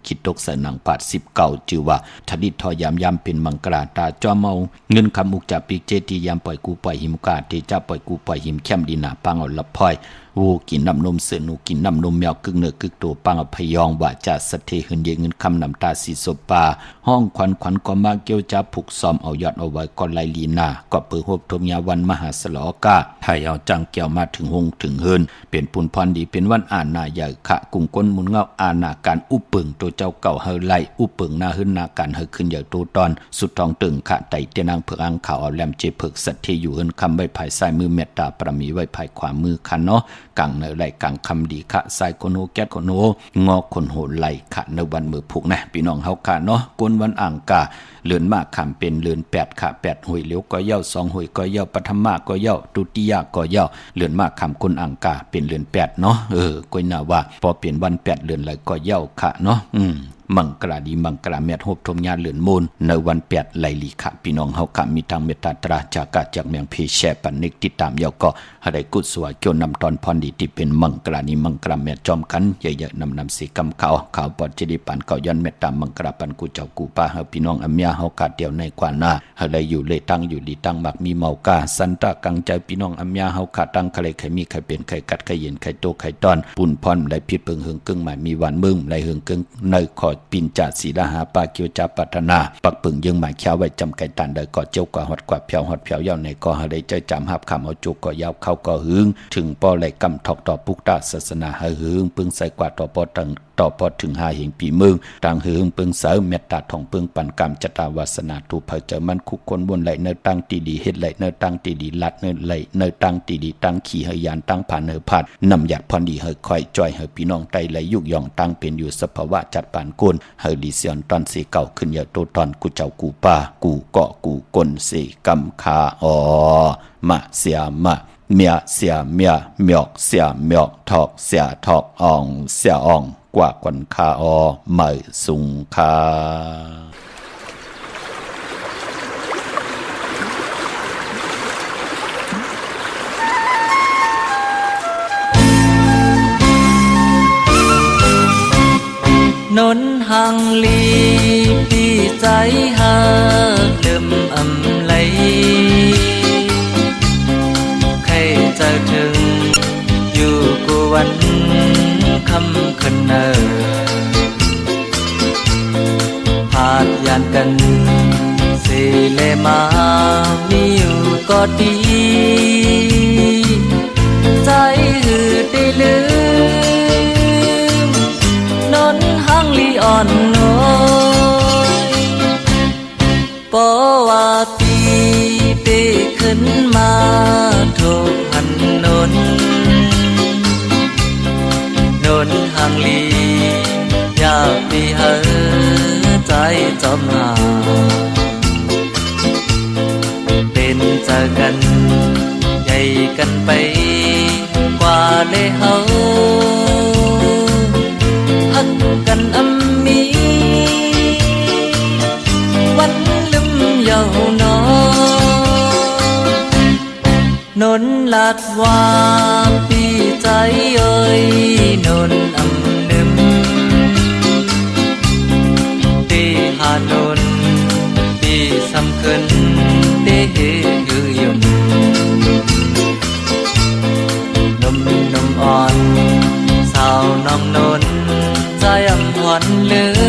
คิดตกใส่หนังปาด19จือว่าทดิตทอยามเป็นมังกราตาจอมเมาเงินคำมุกจากปีเจตียามปล่อยกูปล่อยหิมกาเตจาปล่อยกูปล่อยหิมแคมดีนาปังเอาละพอยวูกินน้ำนมเสือหนูกินน้ำนมแมวกึ่งเนื้อกึ่งตัวปังอพยองว่าจะสะเทหืนเยเงินคำนำตาสีสปาห้องขวัญก็มาเกี่ยวจับผูกซ้อมเอายอดเอาไว้ก่อนไลลีนาก็เปิดหบทมยาวันมหาสลอกาไทยเอาจังเกี่ยวมาถึงหงถึงเฮินเป็นปุนพรดีเป็นวันอ่านนาใหญ่ขะกุ้งก้นมุนเงาอาณาการอุปึงตัวเจ้าเก่าเฮไลอุปึงนาหึนนาการเฮขึ้นใหญ่ตัวตอนสุดทองตึงขะไตเตนางเผือกอังข่าวเอาแหลมเจเผือกสัตเทอยู่เฮินคำไว้ภายซ้ายมือเมตตาประมีไว้ภายขวามือคันเนาะกังเนไหลกังคำดีขะสายคนโหแก๊สคนโหงอคนโหไหลขะในวันมือผูกนะพี่น้องเฮาขะเนาะกวนวันอ่างกาเลือนมากคำเป็นเลือน8ขะ8หวยเหลียวก็เย่า2หวยก็เย่าปฐมก็เย่าตุติยก็เย่าเลือนมากคำคนอ่างกาเป็นเลือน8เนาะก้อยน่าว่าพอเปลี่ยนวัน8เลือนไหลก็เย่าขะเนาะมังกราดีมังกราเมตหบทมญาเลือนมูลในวัน8ไหลลีขะพี่น้องเฮาขะมีทางเมตตาตราจากาจากเมืองเพแชปันนิกติดตามเยาก็ให้ได้กุศลเกี่ยวนำตอนพรดีที่เป็นมังกรานีมังกราเมตจอมคันเยอะๆนำสีกำเขาปอดจิดิปันเขาย้อนเมตตามังกราปันกูเจ้ากูป้าเฮาพี่น้องอเมียเฮากาเดียวในกว่าหน้าให้ได้อยู่เลยตั้งอยู่ลีตั้งมักมีเมากาสันตะกังใจพี่น้องอเมียเฮาขาตั้งใครใครมีใครเป็นใครกัดใครเย็นใครโตใครตอนปุ่นพรได้ผิดเปิงเฮิงกึ่งหมายมีวันมึงได้เฮิงกึ่งในขอปินจัดสีหาปาเกียวจับปัตนาปักปึงยังหมายเขียวไว้จำไก่ตันเดก่อเจ้ากว่าหดกว่าเพียวหดเพียวยาวในก่อหาได้ใจจำหับคำเอาจุกก่อยาวเข้าก่อหึงถึงปอไหลกำทอกต่อปุกตาศาสนาหึงปึงใส่กว่าต่อปอตังต่อพอถึงหาเหงปีเมืองต่างหึงปึงเสริมเมตตาทองปึงปันกรรมจตาวาสนาถูกเผยเจอมันคุกคนบนไหลเนอตั้งตีดีเฮ็ดไหลเนอตั้งตีดีลัดเนอไหลเนอตั้งตีดีตั้งขี่เฮยานตั้งผ่านเนอพัดนำหยัดพรดีเฮคอยจอยเฮพี่น้องไตไหลยุกย่องตั้งเป็นอยู่สภาวะจัดปานกุนเฮดีเซียนตอนสีเก่าขึ้นอย่าโตตอนกูเจ้ากูป้ากูเกาะกูกลสีกำคามาเสียมาเมียเสียเมียเมียกเสียเมียกทอกเสียทอกอ่องเสียอ่องกว่าควันคาเหมยสุงคานนหังลีปีใจหาเริ่มอำไหลใครจะถึงอยู่กูวันคำคืนเนอพาดยานกันสิเลมามีอยู่ก็ดีใจหืดได้ลืมนนหังลีอ่อนน้อยปอว่าปีเปขึ้นมาทุกหันนนหังลีอยากปีเฮอใจจอมหาเป็นเจอกันใหญ่กันไปกว่าเลยเฮาฮักกันอำมีวันลืมเยาว์น้อนนลาดว่าปีใจเอ่ยนนอำนึมตีหานนปีสำคัญเตหือยม องนนใจอำหวนลือ